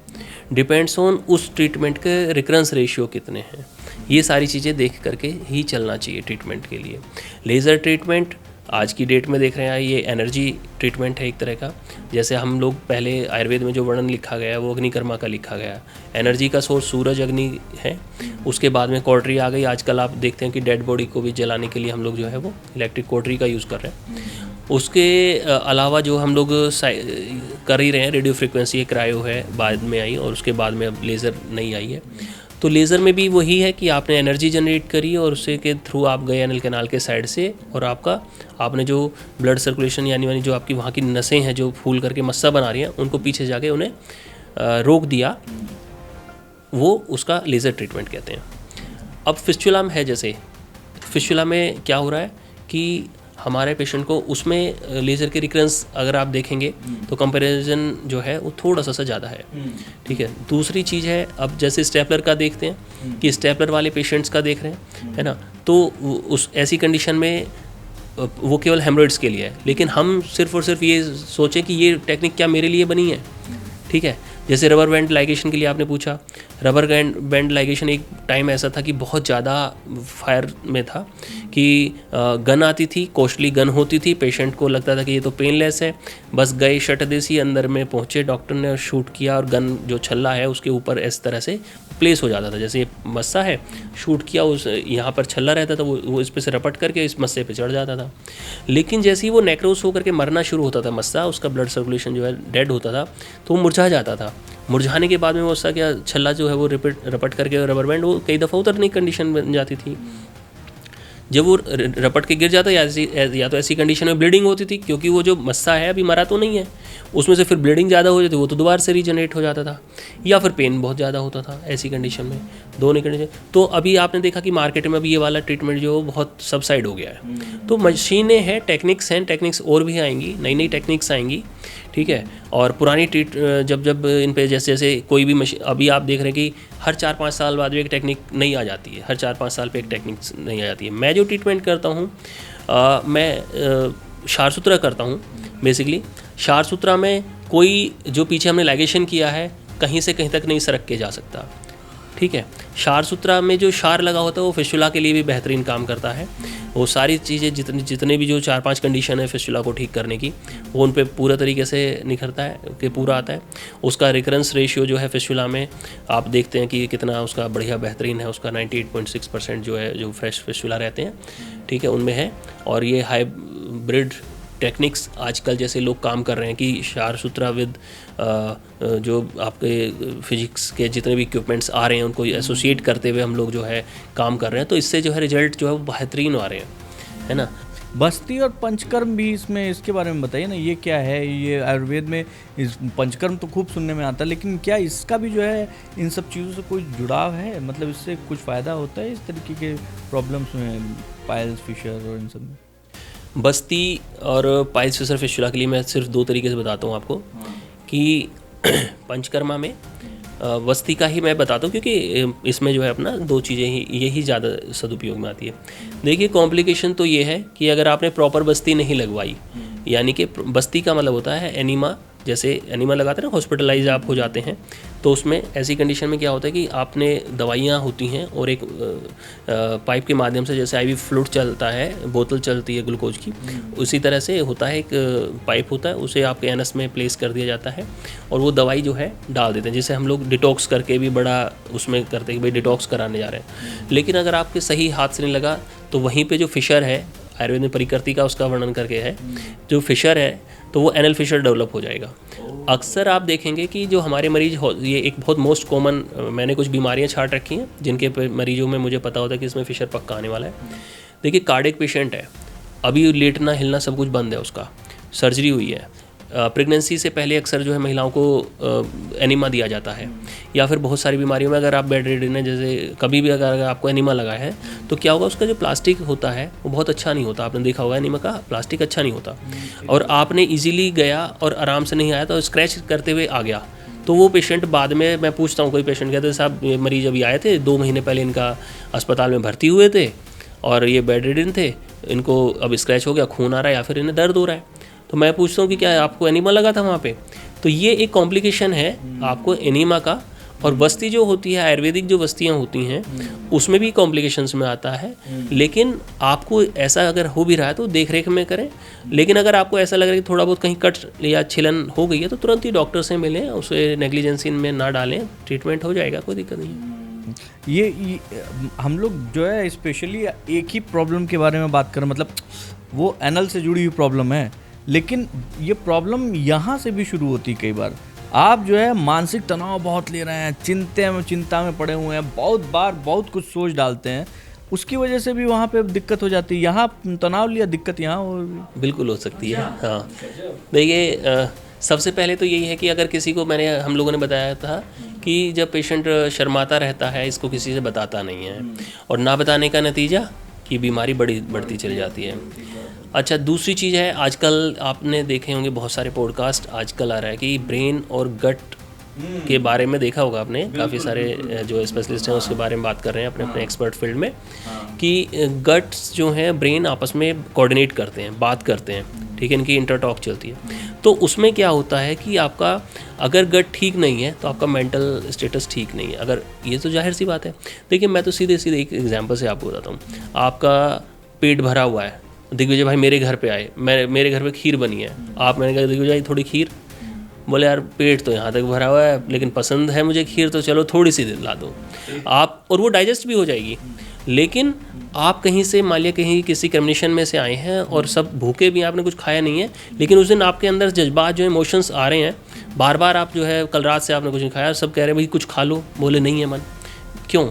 डिपेंड्स ऑन उस ट्रीटमेंट के रिकरेंस रेशियो कितने हैं, ये सारी चीज़ें देख करके ही चलना चाहिए ट्रीटमेंट के लिए। लेज़र ट्रीटमेंट आज की डेट में देख रहे हैं, ये एनर्जी ट्रीटमेंट है एक तरह का। जैसे हम लोग पहले आयुर्वेद में जो वर्णन लिखा गया है वो अग्निकर्मा का लिखा गया है। एनर्जी का सोर्स सूरज अग्नि है, उसके बाद में कोटरी आ गई। आजकल आप देखते हैं कि डेड बॉडी को भी जलाने के लिए हम लोग जो है वो इलेक्ट्रिक कोटरी का यूज़ कर रहे हैं। उसके अलावा जो हम लोग कर ही रहे हैं, रेडियो फ्रिक्वेंसी एक क्रायो है बाद में आई, और उसके बाद में अब लेज़र नहीं आई है। तो लेज़र में भी वही है कि आपने एनर्जी जनरेट करी और उससे के थ्रू आप गए एनल कैनाल के साइड से, और आपने जो ब्लड सर्कुलेशन यानी जो आपकी वहाँ की नसें हैं जो फूल करके मस्सा बना रही हैं, उनको पीछे जाके उन्हें रोक दिया, वो उसका लेज़र ट्रीटमेंट कहते हैं। अब फिस्चुला में है, जैसे फिस्चुला में क्या हो रहा है कि हमारे पेशेंट को उसमें लेज़र के रिकरेंस अगर आप देखेंगे तो कंपैरिजन जो है वो थोड़ा सा ज़्यादा है। ठीक है, दूसरी चीज़ है, अब जैसे स्टेपलर का देखते हैं कि स्टेपलर वाले पेशेंट्स का देख रहे हैं, है ना, तो उस ऐसी कंडीशन में वो केवल हेमरोइड्स के लिए है, लेकिन हम सिर्फ और सिर्फ ये सोचें कि ये टेक्निक क्या मेरे लिए बनी है। ठीक है, जैसे रबर बैंड लाइगेशन के लिए आपने पूछा, रबर बैंड लाइगेशन एक टाइम ऐसा था कि बहुत ज़्यादा फायर में था कि गन आती थी, कॉस्टली गन होती थी, पेशेंट को लगता था कि ये तो पेनलेस है, बस गए शटदेसी अंदर में पहुँचे, डॉक्टर ने शूट किया और गन जो छल्ला है उसके ऊपर इस तरह से प्लेस हो जाता था। जैसे ये मस्सा है, शूट किया, उस यहाँ पर छल्ला रहता था, वो इस पे से रपट करके इस मस्से पे चढ़ जाता था। लेकिन जैसे ही वो नेक्रोस होकर के मरना शुरू होता था मस्सा, उसका ब्लड सर्कुलेशन जो है डेड होता था, तो वो मुरझा जाता था। मुरझाने के बाद में वो उसका क्या छल्ला जो है वो रपट करके रबर बैंड वो कई दफ़ा उतरने की कंडीशन बन जाती थी। जब वो रपट के गिर जाता या तो ऐसी कंडीशन में ब्लीडिंग होती थी, क्योंकि वो जो मस्सा है अभी मरा तो नहीं है, उसमें से फिर ब्लीडिंग ज़्यादा हो जाती, वो तो दोबारा से रीजनरेट हो जाता था, या फिर पेन बहुत ज़्यादा होता था ऐसी कंडीशन में, दोनों कंडीशन। तो अभी आपने देखा कि मार्केट में अभी ये वाला ट्रीटमेंट जो बहुत सबसाइड हो गया है। तो मशीनें हैं, टेक्निक्स और भी आएंगी, नई नई टेक्निक्स आएंगी। ठीक है, और पुरानी जब इन पे जैसे कोई भी मशीन, अभी आप देख रहे हैं कि हर 4-5 साल बाद भी एक टेक्निक नई आ जाती है, हर 4-5 साल पे एक टेक्निक नई आ जाती है। मैं जो ट्रीटमेंट करता हूँ, मैं शारसूत्रा करता हूँ बेसिकली। शारसूत्रा में कोई जो पीछे हमने लाइगेशन किया है कहीं से कहीं तक नहीं सरक के जा सकता। ठीक है, शारसूत्रा में जो शार लगा होता है वो फिस्चुला के लिए भी बेहतरीन काम करता है। वो सारी चीज़ें जितने भी जो 4-5 कंडीशन है फिस्चुला को ठीक करने की, वो उन पे पूरा तरीके से निखरता है कि पूरा आता है। उसका रिकरेंस रेशियो जो है फिस्चुला में आप देखते हैं कि कितना उसका बढ़िया बेहतरीन है, उसका 98.6% जो है जो फ्रेश फिस्चुला रहते हैं, ठीक है, उनमें है। और ये हाइब्रिड टेक्निक्स आजकल जैसे लोग काम कर रहे हैं कि शार सूत्रा विद जो आपके फिजिक्स के जितने भी इक्विपमेंट्स आ रहे हैं उनको एसोसिएट करते हुए हम लोग जो है काम कर रहे हैं, तो इससे जो है रिजल्ट जो है वो बेहतरीन आ रहे हैं, है ना। बस्ती और पंचकर्म भी इसमें, इसके बारे में बताइए ना, ये क्या है? ये आयुर्वेद में इस पंचकर्म तो खूब सुनने में आता है, लेकिन क्या इसका भी जो है इन सब चीज़ों से कोई जुड़ाव है? मतलब इससे कुछ फ़ायदा होता है इस तरीके के प्रॉब्लम्स में, पाइल्स, फिशर और इन सब में? बस्ती और पाइल्स फिशर फिस्टुला के लिए मैं सिर्फ 2 तरीके से बताता हूँ आपको कि पंचकर्मा में बस्ती का ही मैं बताता हूँ, क्योंकि इसमें जो है अपना 2 चीज़ें ही यही ज़्यादा सदुपयोग में आती है। देखिए, कॉम्प्लिकेशन तो ये है कि अगर आपने प्रॉपर बस्ती नहीं लगवाई, यानी कि बस्ती का मतलब होता है एनीमा, जैसे एनीमा लगाते हैं ना, हॉस्पिटलाइज आप हो जाते हैं, तो उसमें ऐसी कंडीशन में क्या होता है कि आपने दवाइयाँ होती हैं और एक पाइप के माध्यम से, जैसे आईवी फ्लूइड चलता है, बोतल चलती है ग्लूकोज की, उसी तरह से होता है, एक पाइप होता है, उसे आपके एनस में प्लेस कर दिया जाता है और वो दवाई जो है डाल देते हैं, जिसे हम लोग डिटॉक्स करके भी बड़ा उसमें करते हैं कि भाई डिटॉक्स कराने जा रहे हैं। लेकिन अगर आपके सही हाथ से नहीं लगा तो वहीं पे जो फिशर है, आयुर्वेद में परिकृति का उसका वर्णन करके है, जो फिशर है तो वो एनल फिशर डेवलप हो जाएगा। अक्सर आप देखेंगे कि जो हमारे मरीज ये एक बहुत मोस्ट कॉमन, मैंने कुछ बीमारियां छाट रखी हैं जिनके मरीजों में मुझे पता होता है कि इसमें फिशर पक्का आने वाला है। देखिए, कार्डियक पेशेंट है, अभी लेटना हिलना सब कुछ बंद है, उसका सर्जरी हुई है, प्रेगनेंसी से पहले अक्सर जो है महिलाओं को एनीमा दिया जाता है, या फिर बहुत सारी बीमारियों में अगर आप बेड रिडन है, जैसे कभी भी अगर आपको एनीमा लगा है तो क्या होगा, उसका जो प्लास्टिक होता है वो बहुत अच्छा नहीं होता। आपने देखा होगा एनीमा का प्लास्टिक अच्छा नहीं होता, और आपने इजीली गया और आराम से नहीं आया तो स्क्रैच करते हुए आ गया, तो वो पेशेंट बाद में, मैं पूछता हूँ, कोई पेशेंट कहते हैं साहब ये मरीज अभी आए थे, 2 महीने पहले इनका अस्पताल में भर्ती हुए थे और ये बेड रिडन थे, इनको अब स्क्रैच हो गया, खून आ रहा है या फिर इन्हें दर्द हो रहा है। तो मैं पूछता हूँ कि क्या आपको एनीमा लगा था वहाँ पे? तो ये एक कॉम्प्लिकेशन है आपको एनीमा का। और बस्ती जो होती है, आयुर्वेदिक जो बस्तियाँ होती हैं, उसमें भी कॉम्प्लिकेशंस में आता है। लेकिन आपको ऐसा अगर हो भी रहा है तो देख रेख में करें, लेकिन अगर आपको ऐसा लग रहा है कि थोड़ा बहुत कहीं कट या छिलन हो गई है तो तुरंत ही डॉक्टर से मिलें, उसे नेग्लिजेंसी में ना डालें, ट्रीटमेंट हो जाएगा, कोई दिक्कत नहीं है। ये हम लोग जो है स्पेशली एक ही प्रॉब्लम के बारे में बात करें, मतलब वो एनल से जुड़ी हुई प्रॉब्लम है, लेकिन ये प्रॉब्लम यहाँ से भी शुरू होती है। कई बार आप जो है मानसिक तनाव बहुत ले रहे हैं, चिंता में पड़े हुए हैं, बहुत बार बहुत कुछ सोच डालते हैं, उसकी वजह से भी वहाँ पे दिक्कत हो जाती है। यहाँ तनाव लिया, दिक्कत यहाँ हो, बिल्कुल हो सकती है। हाँ, देखिए, सबसे पहले तो यही है कि अगर किसी को, हम लोगों ने बताया था कि जब पेशेंट शर्माता रहता है, इसको किसी से बताता नहीं है, और ना बताने का नतीजा कि बीमारी बढ़ती चली जाती है। अच्छा, दूसरी चीज़ है, आजकल आपने देखे होंगे बहुत सारे पॉडकास्ट आजकल आ रहा है कि ब्रेन और गट के बारे में देखा होगा आपने, काफ़ी सारे जो स्पेशलिस्ट हैं उसके बारे में बात कर रहे हैं अपने अपने एक्सपर्ट फील्ड में, कि गट्स जो हैं ब्रेन आपस में कोऑर्डिनेट करते हैं, बात करते हैं, ठीक है, इनकी इंटरटॉक चलती है। तो उसमें क्या होता है कि आपका अगर गट ठीक नहीं है तो आपका मेंटल स्टेटस ठीक नहीं है। अगर ये तो जाहिर सी बात है। देखिए, मैं तो सीधे एक एग्जांपल से आपको बताता हूँ। आपका पेट भरा हुआ है, दिग्विजय भाई मेरे घर पे आए, मेरे घर पे खीर बनी है, मैंने कहा दिग्विजय भाई थोड़ी खीर, बोले यार पेट तो यहाँ तक भरा हुआ है लेकिन पसंद है मुझे खीर, तो चलो थोड़ी सी ला दो आप, और वो डाइजेस्ट भी हो जाएगी। लेकिन आप कहीं से, मान लिया कहीं किसी कम्युनिकेशन में से आए हैं और सब भूखे भी, आपने कुछ खाया नहीं है, लेकिन उस दिन आपके अंदर जज्बात जो इमोशंस आ रहे हैं, बार बार आप जो है, कल रात से आपने कुछ नहीं खाया, सब कह रहे हैं भाई कुछ खा लो, बोले नहीं है मन। क्यों?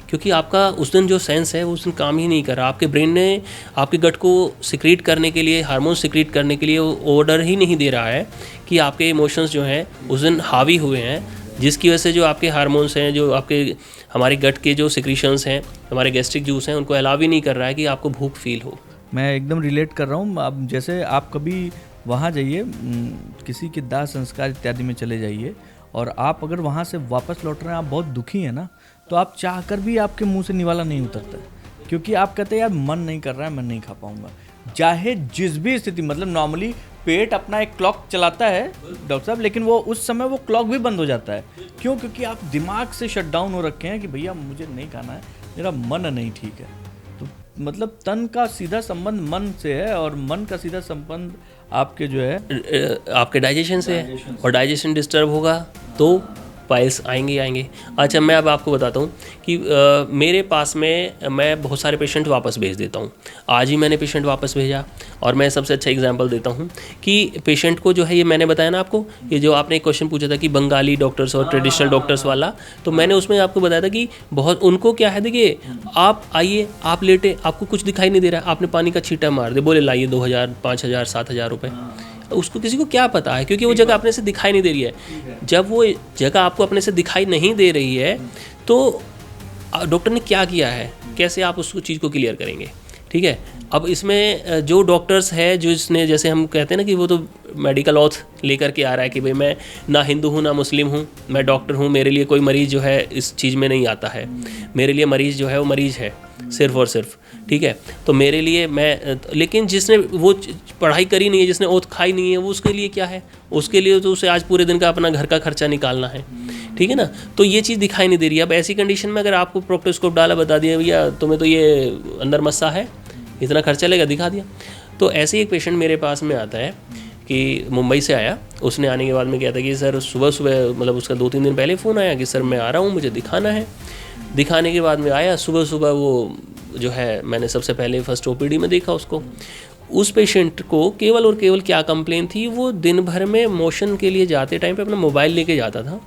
क्योंकि आपका उस दिन जो सेंस है वो उस दिन काम ही नहीं कर रहा। आपके ब्रेन ने आपके गट को सिक्रीट करने के लिए, हार्मोन सिक्रीट करने के लिए ऑर्डर ही नहीं दे रहा है कि आपके इमोशंस जो हैं उस दिन हावी हुए हैं, जिसकी वजह से जो आपके हार्मोन्स हैं, जो आपके हमारे गट के जो सिक्रीशंस हैं, हमारे गैस्ट्रिक जूस हैं, उनको अलाउ ही नहीं कर रहा है कि आपको भूख फील हो। मैं एकदम रिलेट कर रहा हूँ। अब जैसे आप कभी वहाँ जाइए, किसी के दाह संस्कार इत्यादि में चले जाइए, और आप अगर वहाँ से वापस लौट रहे हैं, आप बहुत दुखी हैं ना, तो आप चाहकर भी आपके मुंह से निवाला नहीं उतरता, क्योंकि आप कहते हैं यार मन नहीं कर रहा है, मैं नहीं खा पाऊंगा। चाहे जिस भी स्थिति, मतलब नॉर्मली पेट अपना एक क्लॉक चलाता है डॉक्टर साहब, लेकिन वो उस समय वो क्लॉक भी बंद हो जाता है। क्यों? क्योंकि आप दिमाग से शट डाउन हो रखे हैं कि भैया मुझे नहीं खाना है, मेरा मन नहीं ठीक है। तो मतलब तन का सीधा संबंध मन से है, और मन का सीधा संबंध आपके जो है आपके डाइजेशन से है, और डाइजेशन डिस्टर्ब होगा तो पाइल्स आएंगे आएंगे। अच्छा, मैं अब आपको बताता हूँ कि मेरे पास में मैं बहुत सारे पेशेंट वापस भेज देता हूँ। आज ही मैंने पेशेंट वापस भेजा, और मैं सबसे अच्छा एग्जांपल देता हूँ कि पेशेंट को जो है, ये मैंने बताया ना आपको, ये जो आपने एक क्वेश्चन पूछा था कि बंगाली डॉक्टर्स और ट्रेडिशनल डॉक्टर्स वाला, तो मैंने उसमें आपको बताया था कि बहुत उनको क्या है, देखिए आप आइए, आप लेटे, आपको कुछ दिखाई नहीं दे रहा, आपने पानी का छींटा मार दे, बोले लाइए 2000 5000 7000 रुपये। उसको किसी को क्या पता है, क्योंकि वो जगह अपने से दिखाई नहीं दे रही है। जब वो जगह आपको अपने से दिखाई नहीं दे रही है तो डॉक्टर ने क्या किया है, कैसे आप उस चीज़ को क्लियर करेंगे? ठीक है, अब इसमें जो डॉक्टर्स है, जो इसने, जैसे हम कहते हैं ना कि वो तो मेडिकल ऑथ लेकर के आ रहा है कि भाई मैं ना हिंदू हूँ ना मुस्लिम हूँ, मैं डॉक्टर हूँ, मेरे लिए कोई मरीज़ जो है इस चीज़ में नहीं आता है, मेरे लिए मरीज़ जो है वो मरीज़ है सिर्फ और सिर्फ। ठीक है, तो मेरे लिए मैं, लेकिन जिसने वो पढ़ाई करी नहीं है, जिसने ओथ खाई नहीं है, वो उसके लिए क्या है? उसके लिए तो उसे आज पूरे दिन का अपना घर का खर्चा निकालना है। ठीक है ना, तो ये चीज़ दिखाई नहीं दे रही है। अब ऐसी कंडीशन में अगर आपको प्रोक्टोस्कोप डाला, बता दिया भैया तुम्हें तो ये अंदर मस्सा है, इतना खर्चा लेगा, दिखा दिया। तो ऐसे एक पेशेंट मेरे पास में आता है कि मुंबई से आया, उसने आने के बाद में क्या था कि सर सुबह सुबह, मतलब उसका 2-3 दिन पहले फ़ोन आया कि सर मैं आ रहा हूँ, मुझे दिखाना है। दिखाने के बाद में आया सुबह सुबह, वो जो है मैंने सबसे पहले फर्स्ट ओपीडी में देखा उसको। उस पेशेंट को केवल और केवल क्या कंप्लेन थी, वो दिन भर में मोशन के लिए जाते टाइम पे अपना मोबाइल लेके जाता था,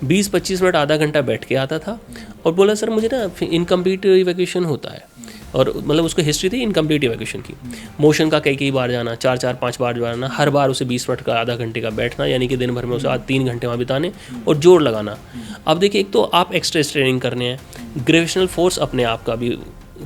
20-25 मिनट आधा घंटा बैठ के आता था, और बोला सर मुझे ना इनकम्प्लीट इवैक्यूएशन होता है। और मतलब उसको हिस्ट्री थी इनकम्प्लीट इवैक्यूएशन की, मोशन का कई बार जाना, 4-5 बार जाना, हर बार उसे 20 मिनट का आधा घंटे का बैठना, यानी कि दिन भर में उसे आज 3 घंटे वहाँ बिताने और जोर लगाना। अब देखिए, एक तो आप एक्स्ट्रा ट्रेनिंग करने हैं, ग्रेविटेशनल फोर्स अपने आप का भी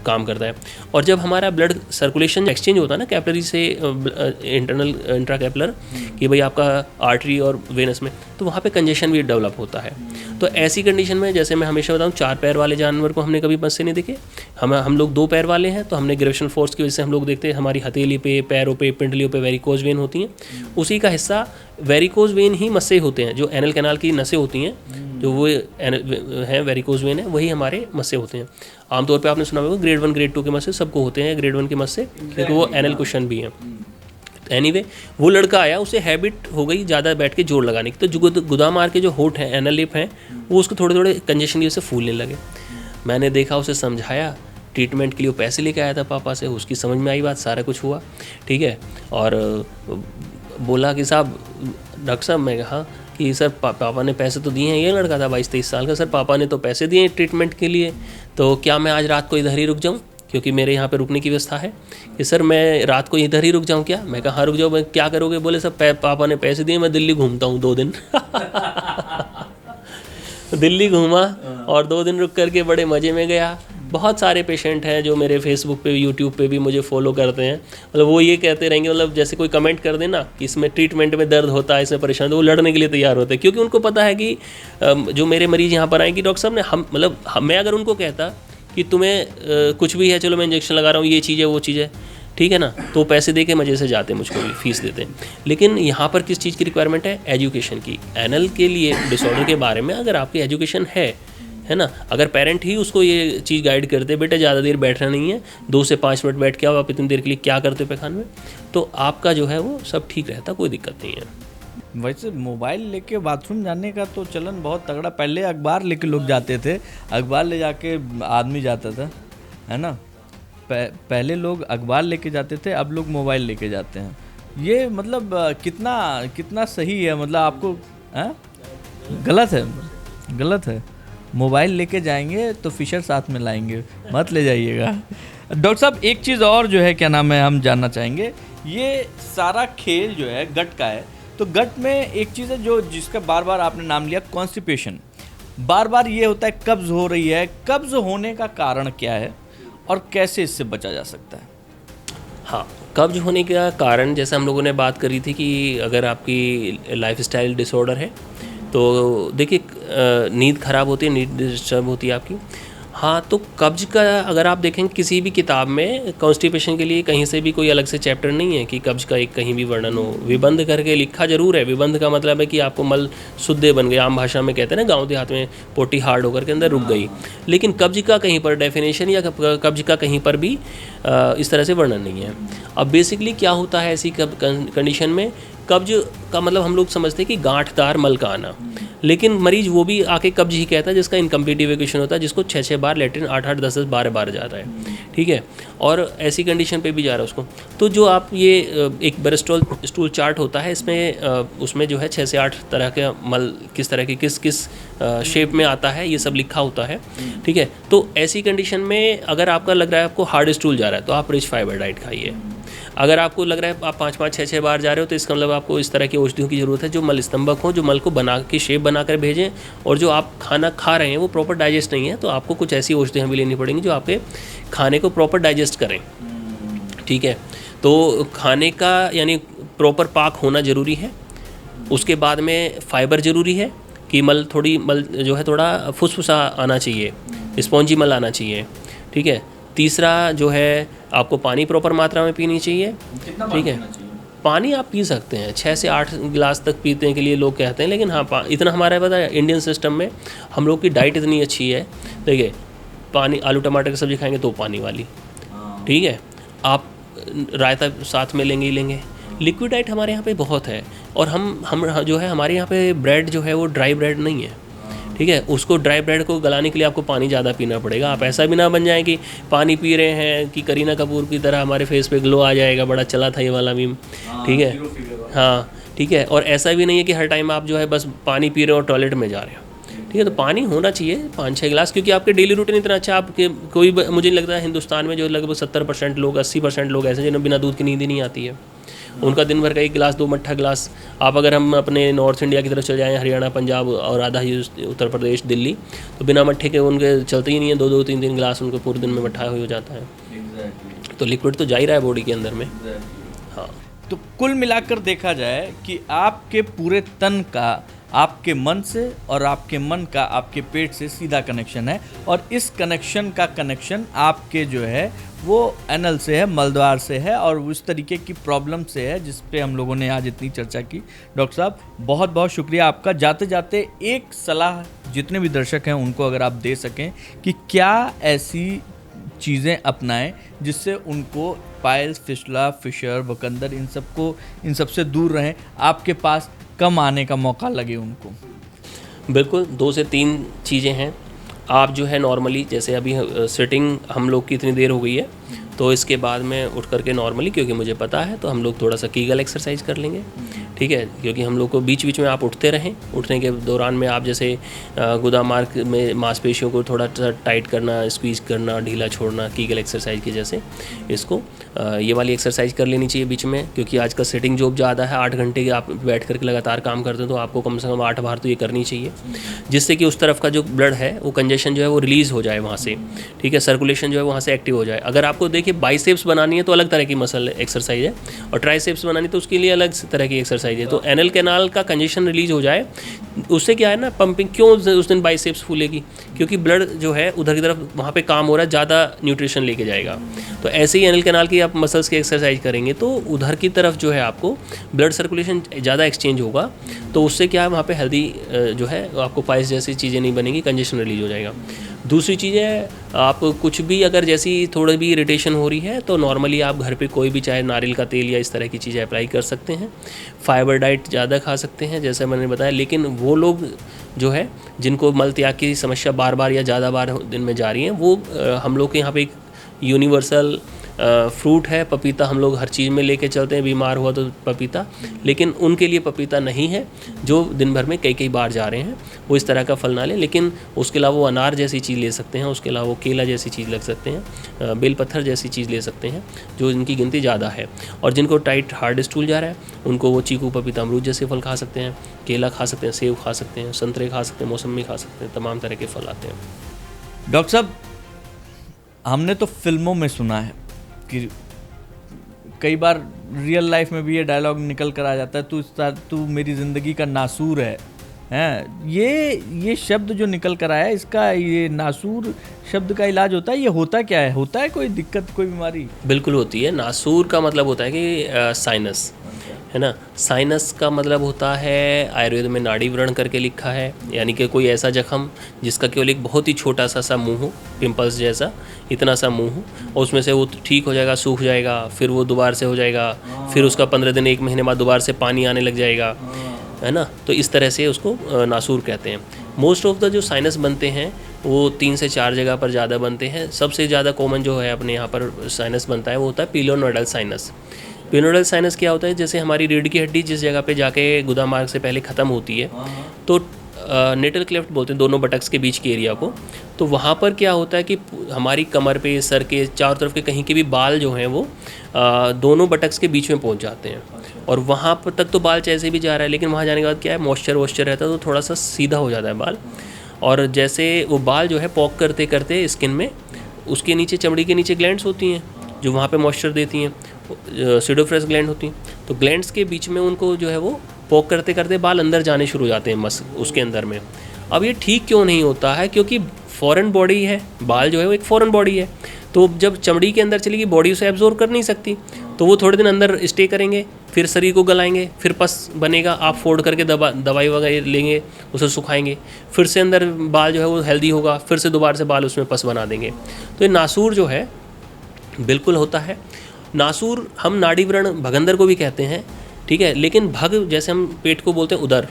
काम करता है, और जब हमारा ब्लड सर्कुलेशन एक्सचेंज होता है ना कैपिलरी से इंटरनल इंट्रा कैपिलर, कि भाई आपका आर्टरी और वेनस में, तो वहाँ पे कंजेशन भी डेवलप होता है। तो ऐसी कंडीशन में, जैसे मैं हमेशा बताऊँ, 4 पैर वाले जानवर को हमने कभी मस्से नहीं देखे, हम लोग 2 पैर वाले हैं, तो हमने ग्रेविटेशनल फोर्स की वजह से हम लोग देखते हैं हमारी हथेली पे, पैरों पे, पिंडलियों पे वेरिकोज वेन होती हैं, उसी का हिस्सा वेरिकोज वेन ही मस्से होते हैं। जो एनल कैनाल की नसें होती हैं, जो वो हैं वेरिकोज वेन है, वही हमारे मस्से होते हैं। आमतौर पे आपने सुना होगा ग्रेड 1 ग्रेड 2 के मस्से सबको होते हैं, ग्रेड 1 के मस्से, क्योंकि वो एनल कुशन भी हैं। एनीवे, वो लड़का आया, उसे हैबिट हो गई ज़्यादा बैठ के जोर लगाने की, तो जो गुदा मार के जो होठ हैं, एनल लिप हैं, वो उसको थोड़े थोड़े कंजेशन की वजह से फूलने लगे। मैंने देखा, उसे समझाया, ट्रीटमेंट के लिए वो पैसे लेके आया था पापा से, उसकी समझ में आई बात, सारा कुछ हुआ। ठीक है, और बोला कि साहब, डॉक्टर साहब, मैं कहा कि सर पापा ने पैसे तो दिए हैं, ये लड़का था 22-23 साल का, सर पापा ने तो पैसे दिए हैं ट्रीटमेंट के लिए, तो क्या मैं आज रात को इधर ही रुक जाऊँ, क्योंकि मेरे यहाँ पे रुकने की व्यवस्था है, कि सर मैं रात को इधर ही रुक जाऊँ क्या? मैं कहा हाँ रुक जाओ। मैं क्या करोगे? बोले सर पापा ने पैसे दिए, मैं दिल्ली घूमता हूँ 2 दिन। दिल्ली घूमा और 2 दिन रुक करके बड़े मज़े में गया। बहुत सारे पेशेंट हैं जो मेरे फेसबुक पे, यूट्यूब पे भी मुझे फॉलो करते हैं, मतलब वो ये कहते रहेंगे, मतलब जैसे कोई कमेंट कर देना कि इसमें ट्रीटमेंट में दर्द होता है, इसमें परेशान, तो वो लड़ने के लिए तैयार होते हैं, क्योंकि उनको पता है कि जो मेरे मरीज़ यहाँ पर आएंगे, डॉक्टर साहब ने मैं अगर उनको कहता कि तुम्हें कुछ भी है, चलो मैं इंजेक्शन लगा रहा हूँ, ये चीज़ है वो चीज़ है, ठीक है ना, तो पैसे दे के मज़े से जाते, मुझको भी फीस देते हैं। लेकिन यहाँ पर किस चीज़ की रिक्वायरमेंट है? एजुकेशन की। एनल के लिए डिसऑर्डर के बारे में अगर आपकी एजुकेशन है ना, अगर पेरेंट ही उसको ये चीज़ गाइड करते, बेटा ज़्यादा देर बैठना नहीं है, 2 से 5 मिनट बैठ के आओ, आप इतनी देर के लिए क्या करते हो पैखाने में, तो आपका जो है वो सब ठीक रहता, कोई दिक्कत नहीं है। वैसे मोबाइल लेके बाथरूम जाने का तो चलन बहुत तगड़ा, पहले अखबार लेके लोग जाते थे, अखबार ले जाके आदमी जाता था, है ना, पहले लोग अखबार लेके जाते थे, अब लोग मोबाइल लेके जाते हैं। ये मतलब कितना सही है, मतलब आपको गलत है। मोबाइल लेके जाएंगे तो फिशर साथ में लाएंगे, मत ले जाइएगा। डॉक्टर साहब, एक चीज़ और जो है, क्या नाम है, हम जानना चाहेंगे, ये सारा खेल जो है गट का है, तो गट में एक चीज़ है जो जिसका बार बार आपने नाम लिया, कॉन्स्टिपेशन, बार बार ये होता है, कब्ज़ हो रही है, कब्ज़ होने का कारण क्या है और कैसे इससे बचा जा सकता है? हाँ, कब्ज होने का कारण, जैसे हम लोगों ने बात करी थी कि अगर आपकी लाइफस्टाइल डिसऑर्डर है, तो देखिए नींद ख़राब होती है, नींद डिस्टर्ब होती है आपकी। हाँ, तो कब्ज का अगर आप देखें किसी भी किताब में, कॉन्स्टिपेशन के लिए कहीं से भी कोई अलग से चैप्टर नहीं है कि कब्ज का एक कहीं भी वर्णन हो। विबंध करके लिखा जरूर है, विबंध का मतलब है कि आपको मल शुद्धे बन गए, आम भाषा में कहते हैं ना, गाँव देहात में पोटी हार्ड होकर के अंदर रुक गई। लेकिन कब्ज का कहीं पर डेफिनेशन या कब्ज का कहीं पर भी इस तरह से वर्णन नहीं है। अब बेसिकली क्या होता है ऐसी कंडीशन में, कब्ज का मतलब हम लोग समझते हैं कि गांठदार मल का आना, लेकिन मरीज वो भी आके कब्ज ही कहता है जिसका इनकम्प्लीट इवैक्यूएशन होता है, जिसको 6-6 बार लेटरिन, 8-8, 10-10, 12 बार जा रहा है, ठीक है, और ऐसी कंडीशन पे भी जा रहा है उसको। तो जो आप ये एक ब्रेस्टोल स्टूल चार्ट होता है, इसमें उसमें जो है 6 से 8 तरह के मल किस तरह की किस किस शेप में आता है, ये सब लिखा होता है, ठीक है। तो ऐसी कंडीशन में अगर आपका लग रहा है आपको हार्ड स्टूल जा रहा है तो आप रिच फाइबर डाइट खाइए। अगर आपको लग रहा है आप 5-5, 6-6 बार जा रहे हो तो इसका मतलब आपको इस तरह की औषधियों की ज़रूरत है जो मल स्तंभक हो, जो मल को बना के शेप बना कर भेजें, और जो आप खाना खा रहे हैं वो प्रॉपर डाइजेस्ट नहीं है, तो आपको कुछ ऐसी औषधियाँ भी लेनी पड़ेंगी जो आपके खाने को प्रॉपर डाइजेस्ट करें, ठीक है। तो खाने का यानी प्रॉपर पाक होना ज़रूरी है। उसके बाद में फाइबर ज़रूरी है कि मल जो है थोड़ा फुसफुसा आना चाहिए, स्पॉन्जी मल आना चाहिए, ठीक है। तीसरा जो है आपको पानी प्रॉपर मात्रा में पीनी चाहिए, ठीक है। पानी आप पी सकते हैं 6 से 8 गिलास तक पीते के लिए लोग कहते हैं, लेकिन हाँ इतना हमारा पता है इंडियन सिस्टम में हम लोग की डाइट इतनी अच्छी है, देखिए पानी, आलू टमाटर की सब्ज़ी खाएंगे तो पानी वाली, ठीक है, आप रायता साथ में लेंगे ही लेंगे। लिक्विड डाइट हमारे यहाँ पे बहुत है, और हम जो है हमारे यहाँ पे ब्रेड जो है वो ड्राई ब्रेड नहीं है, ठीक है। उसको ड्राई ब्रेड को गलाने के लिए आपको पानी ज़्यादा पीना पड़ेगा। आप ऐसा भी ना बन जाए कि पानी पी रहे हैं कि करीना कपूर की तरह हमारे फेस पे ग्लो आ जाएगा, बड़ा चला था ये वाला मीम, ठीक है, हाँ ठीक है। और ऐसा भी नहीं है कि हर टाइम आप जो है बस पानी पी रहे हो और टॉयलेट में जा रहे हो, ठीक है। तो पानी होना चाहिए 5-6 गिलास, क्योंकि आपके डेली रूटीन इतना अच्छा, आपके मुझे नहीं लगता है हिंदुस्तान में जो लगभग 70% लोग, 80% लोग ऐसे जिन्हें बिना दूध की नींद ही नहीं आती है। उनका दिन भर का 1 गिलास 2 मट्ठा गिलास। आप अगर हम अपने नॉर्थ इंडिया की तरफ चले जाएँ, हरियाणा, पंजाब और आधा ही उत्तर प्रदेश, दिल्ली, तो बिना मट्ठे के उनके चलते ही नहीं है, 2-2, 3-3 गिलास उनको पूरे दिन में मट्ठा हो जाता है। तो लिक्विड तो जा ही रहा है बॉडी के अंदर में। हाँ, तो कुल मिलाकर देखा जाए कि आपके पूरे तन का आपके मन से और आपके मन का आपके पेट से सीधा कनेक्शन है, और इस कनेक्शन का कनेक्शन आपके जो है वो एनल से है, मलद्वार से है, और उस तरीके की प्रॉब्लम से है जिस पे हम लोगों ने आज इतनी चर्चा की। डॉक्टर साहब बहुत बहुत शुक्रिया आपका। जाते जाते एक सलाह जितने भी दर्शक हैं उनको अगर आप दे सकें कि क्या ऐसी चीज़ें अपनाएं जिससे उनको पाइल्स, फिस्टुला, फिशर, बकंदर, इन सब से दूर रहें, आपके पास कम आने का मौका लगे उनको। बिल्कुल 2 से 3 चीज़ें हैं। आप जो है नॉर्मली, जैसे अभी सिटिंग हम लोग की इतनी देर हो गई है, तो इसके बाद में उठ करके नॉर्मली, क्योंकि मुझे पता है, तो हम लोग थोड़ा सा कीगल एक्सरसाइज कर लेंगे, ठीक है। क्योंकि हम लोग को बीच बीच में आप उठते रहें, उठने के दौरान में आप जैसे गुदामार्ग में मांसपेशियों को थोड़ा सा टाइट करना, स्क्वीज करना, ढीला छोड़ना, कीगल एक्सरसाइज की जैसे, इसको ये वाली एक्सरसाइज कर लेनी चाहिए बीच में। क्योंकि आज का सिटिंग जॉब ज़्यादा है, 8 घंटे के आप बैठ करके लगातार काम करते हैं, तो आपको कम से कम 8 बार तो ये करनी चाहिए, जिससे कि उस तरफ का जो ब्लड है वो कंजेशन जो है वो रिलीज़ हो जाए वहाँ से, ठीक है, सर्कुलेशन जो है वहाँ से एक्टिव हो जाए। अगर आपको देखिए बाइसेप्स बनानी है तो अलग तरह की मसल एक्सरसाइज है, और ट्राइसेप्स बनानी तो उसके लिए अलग तरह की एक्सरसाइज है। तो एनल कैनाल का कंजेशन रिलीज हो जाए, उससे क्या है ना, पंपिंग, क्यों उस दिन बाइसेप्स फूलेगी, क्योंकि ब्लड जो है उधर की तरफ वहाँ पे काम हो रहा है, ज़्यादा न्यूट्रिशन लेके जाएगा। तो ऐसे ही एनल कैनाल की आप मसल्स की एक्सरसाइज करेंगे तो उधर की तरफ जो है आपको ब्लड सर्कुलेशन ज़्यादा एक्सचेंज होगा, तो उससे क्या है वहाँ पे हेल्दी जो है आपको पाइल्स जैसी चीज़ें नहीं बनेंगी, कंजेशन रिलीज हो जाएगा। दूसरी चीज़ है, आप कुछ भी अगर जैसी थोड़ी भी इरिटेशन हो रही है तो नॉर्मली आप घर पे कोई भी, चाहे नारियल का तेल या इस तरह की चीज़ें अप्लाई कर सकते हैं। फाइबर डाइट ज़्यादा खा सकते हैं जैसे मैंने बताया, लेकिन वो लोग जो है जिनको मल त्याग की समस्या बार बार या ज़्यादा बार दिन में जा रही है, वो हम लोग के यहाँ पे एक यूनिवर्सल फ्रूट है पपीता, हम लोग हर चीज़ में लेके चलते हैं, बीमार हुआ तो पपीता, लेकिन उनके लिए पपीता नहीं है जो दिन भर में कई बार जा रहे हैं, वो इस तरह का फल ना लें। लेकिन उसके अलावा वो अनार जैसी चीज़ ले सकते हैं, उसके अलावा वो केला जैसी चीज़ लग सकते हैं, बेल पत्थर जैसी चीज़ ले सकते हैं जो इनकी गिनती ज़्यादा है। और जिनको टाइट हार्ड स्टूल जा रहा है उनको वो चीकू, पपीता, अमरूद जैसे फल खा सकते हैं, केला खा सकते हैं, सेब खा सकते हैं, संतरे खा सकते हैं, मौसमी खा सकते हैं, तमाम तरह के फल आते हैं। डॉक्टर साहब हमने तो फिल्मों में सुना है कि कई बार रियल लाइफ में भी ये डायलॉग निकल कर आ जाता है, तू मेरी ज़िंदगी का नासूर है, हैं? ये शब्द जो निकल कर आया, इसका ये नासूर शब्द का इलाज होता है, ये होता क्या है? होता है कोई दिक्कत, कोई बीमारी? बिल्कुल होती है। नासूर का मतलब होता है कि साइनस, है ना। साइनस का मतलब होता है, आयुर्वेद में नाड़ी व्रण करके लिखा है, यानी कि कोई ऐसा जख्म जिसका केवल एक बहुत ही छोटा सा मुंह हो, पिंपल्स जैसा इतना सा मुंह हो, और उसमें से वो ठीक हो जाएगा, सूख जाएगा, फिर वो दोबारा से हो जाएगा, फिर उसका 15 दिन 1 महीने बाद दोबारा से पानी आने लग जाएगा, है ना। तो इस तरह से उसको नासूर कहते हैं। मोस्ट ऑफ द जो साइनस बनते हैं वो 3 से 4 जगह पर ज़्यादा बनते हैं। सबसे ज़्यादा कॉमन जो है अपने यहाँ पर साइनस बनता है वो होता है पिलोनोडल साइनस। पिलोनोडल साइनस क्या होता है, जैसे हमारी रीढ़ की हड्डी जिस जगह पे जाके गुदा मार्ग से पहले ख़त्म होती है, तो नेटल क्लेफ्ट बोलते हैं दोनों बटक्स के बीच के एरिया को। तो वहाँ पर क्या होता है कि हमारी कमर पे, सर के चारों तरफ के कहीं के भी बाल जो हैं वो दोनों बटक्स के बीच में पहुँच जाते हैं। और वहाँ पर तक तो बाल जैसे भी जा रहा है, लेकिन वहाँ जाने के बाद क्या है, मॉइस्चर वॉइस्चर रहता है तो थोड़ा सा सीधा हो जाता है बाल। और जैसे वो बाल जो है पॉक करते करते स्किन में, उसके नीचे चमड़ी के नीचे ग्लैंड्स होती हैं जो वहाँ पे मॉइस्चर देती हैं, सीडोफ्रेस ग्लैंड होती हैं। तो ग्लैंड्स के बीच में उनको जो है वो पॉक करते करते बाल अंदर जाने शुरू हो जाते हैं उसके अंदर में। अब ये ठीक क्यों नहीं होता है, क्योंकि फॉरेन बॉडी है, बाल जो है वो एक फॉरेन बॉडी है। तो जब चमड़ी के अंदर चलेगी, बॉडी उसे एब्जॉर्ब कर नहीं सकती, तो वो थोड़े दिन अंदर स्टे करेंगे, फिर शरीर को गलाएंगे, फिर पस बनेगा, आप फोल्ड करके दवाई वगैरह लेंगे, उसे सुखाएंगे, फिर से अंदर बाल जो है वो हेल्दी होगा, फिर से दोबारा से बाल उसमें पस बना देंगे। तो ये नासूर जो है बिल्कुल होता है। नासूर हम नाड़ी व्रण भगंदर को भी कहते हैं, ठीक है। लेकिन भग, जैसे हम पेट को बोलते हैं उदर,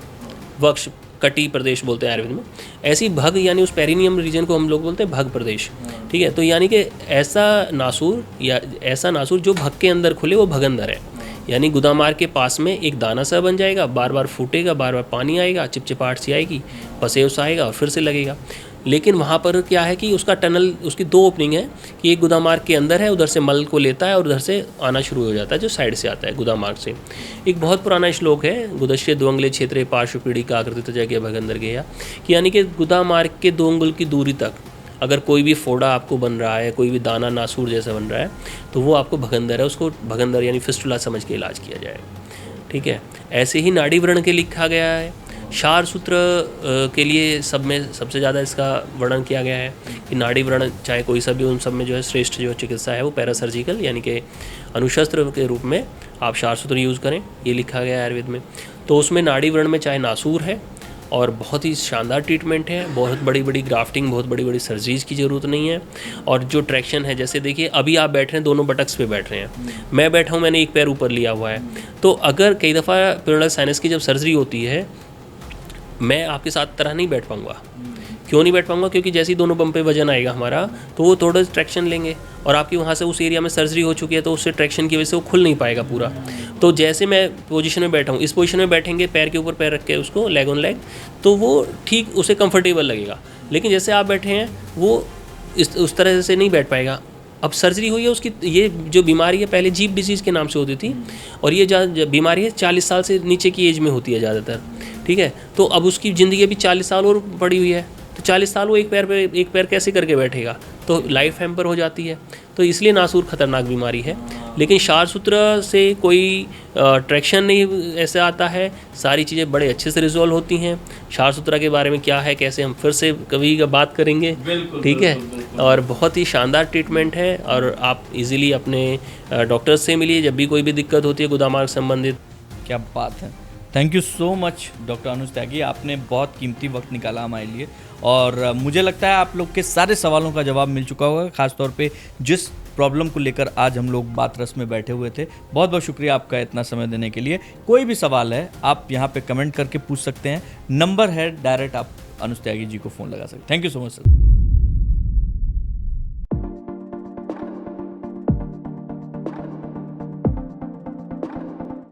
वक्ष, कटी प्रदेश बोलते हैं आयुर्वेद में, ऐसी भग यानी उस पेरिनियम रीजन को हम लोग बोलते हैं भग प्रदेश, ठीक है। तो यानी कि ऐसा नासूर जो भग के अंदर खुले वो भगंदर है। यानी गुदामार्ग के पास में एक दाना सा बन जाएगा, बार बार फूटेगा, बार बार पानी आएगा, चिपचिपाहट सी आएगी, पसेवस आएगा और फिर से लगेगा। लेकिन वहाँ पर क्या है कि उसका टनल, उसकी 2 ओपनिंग है कि एक गुदामार्ग के अंदर है, उधर से मल को लेता है और उधर से आना शुरू हो जाता है, जो साइड से आता है गुदामार्ग से। एक बहुत पुराना श्लोक है, गुदश्य 2 अंगुले क्षेत्रे पार्श्व पीढ़ी का आकृति जगह भगंदर गया, कि यानी कि गुदामार्ग के 2 अंगुल की दूरी तक अगर कोई भी फोड़ा आपको बन रहा है, कोई भी दाना नासूर जैसा बन रहा है, तो वो आपको भगंदर है, उसको भगंदर यानी फिस्टुला समझ के इलाज किया जाए, ठीक है। ऐसे ही नाड़ी व्रण के लिखा गया है। क्षार सूत्र के लिए सब में सबसे ज़्यादा इसका वर्णन किया गया है कि नाड़ी व्रण चाहे कोई सा भी, उन सब में जो है श्रेष्ठ जो चिकित्सा है वो पैरासर्जिकल यानी कि अनुशस्त्र के रूप में आप क्षार सूत्र यूज़ करें, ये लिखा गया है आयुर्वेद में। तो उसमें नाड़ी व्रण में चाहे नासूर है और बहुत ही शानदार ट्रीटमेंट है, बहुत बड़ी बड़ी ग्राफ्टिंग, बहुत बड़ी बड़ी सर्जरीज की ज़रूरत नहीं है। और जो ट्रैक्शन है, जैसे देखिए अभी आप बैठ रहे हैं, दोनों बटक्स पे बैठ रहे हैं, मैं बैठा हूँ, मैंने एक पैर ऊपर लिया हुआ है। तो अगर कई दफ़ा पिरोनल साइनस की जब सर्जरी होती है, मैं आपके साथ तरह नहीं बैठ पाऊँगा। क्यों नहीं बैठ पाऊँगा? क्योंकि जैसे ही दोनों बम पे वजन आएगा हमारा, तो वो थोड़ा ट्रैक्शन लेंगे और आपकी वहाँ से उस एरिया में सर्जरी हो चुकी है, तो उससे ट्रैक्शन की वजह से वो खुल नहीं पाएगा पूरा। तो जैसे मैं पोजीशन में बैठा हूँ, इस पोजीशन में बैठेंगे, पैर के ऊपर पैर रख के उसको लेग ऑन लेग, तो वो ठीक उसे कंफर्टेबल लगेगा। लेकिन जैसे आप बैठे हैं वो उस तरह से नहीं बैठ पाएगा। अब सर्जरी हुई है उसकी, ये जो बीमारी है पहले जीप डिजीज़ के नाम से होती थी, और ये बीमारी है 40 साल से नीचे की एज में होती है ज़्यादातर, ठीक है। तो अब उसकी ज़िंदगी अभी 40 साल और पड़ी हुई है, तो 40 साल वो एक पैर कैसे करके बैठेगा, तो लाइफ हैम्पर हो जाती है। तो इसलिए नासूर खतरनाक बीमारी है। लेकिन क्षार सूत्र से कोई ट्रैक्शन नहीं ऐसे आता है, सारी चीज़ें बड़े अच्छे से रिजॉल्व होती हैं। क्षार सूत्र के बारे में क्या है, कैसे, हम फिर से कभी बात करेंगे, ठीक है। और बहुत ही शानदार ट्रीटमेंट है, और आप इजीली अपने डॉक्टर से मिलिए जब भी कोई भी दिक्कत होती है गुदामार्ग संबंधित। क्या बात है, thank you so much doctor Anuj Tyagi, आपने बहुत कीमती वक्त निकाला हमारे लिए, और मुझे लगता है आप लोग के सारे सवालों का जवाब मिल चुका होगा, खासतौर पे जिस प्रॉब्लम को लेकर आज हम लोग बात रस में बैठे हुए थे। बहुत बहुत शुक्रिया आपका इतना समय देने के लिए। कोई भी सवाल है आप यहाँ पे कमेंट करके पूछ सकते हैं, नंबर है डायरेक्ट, आप अनुज त्यागी जी को फ़ोन लगा सकते हैं। Thank you so much sir.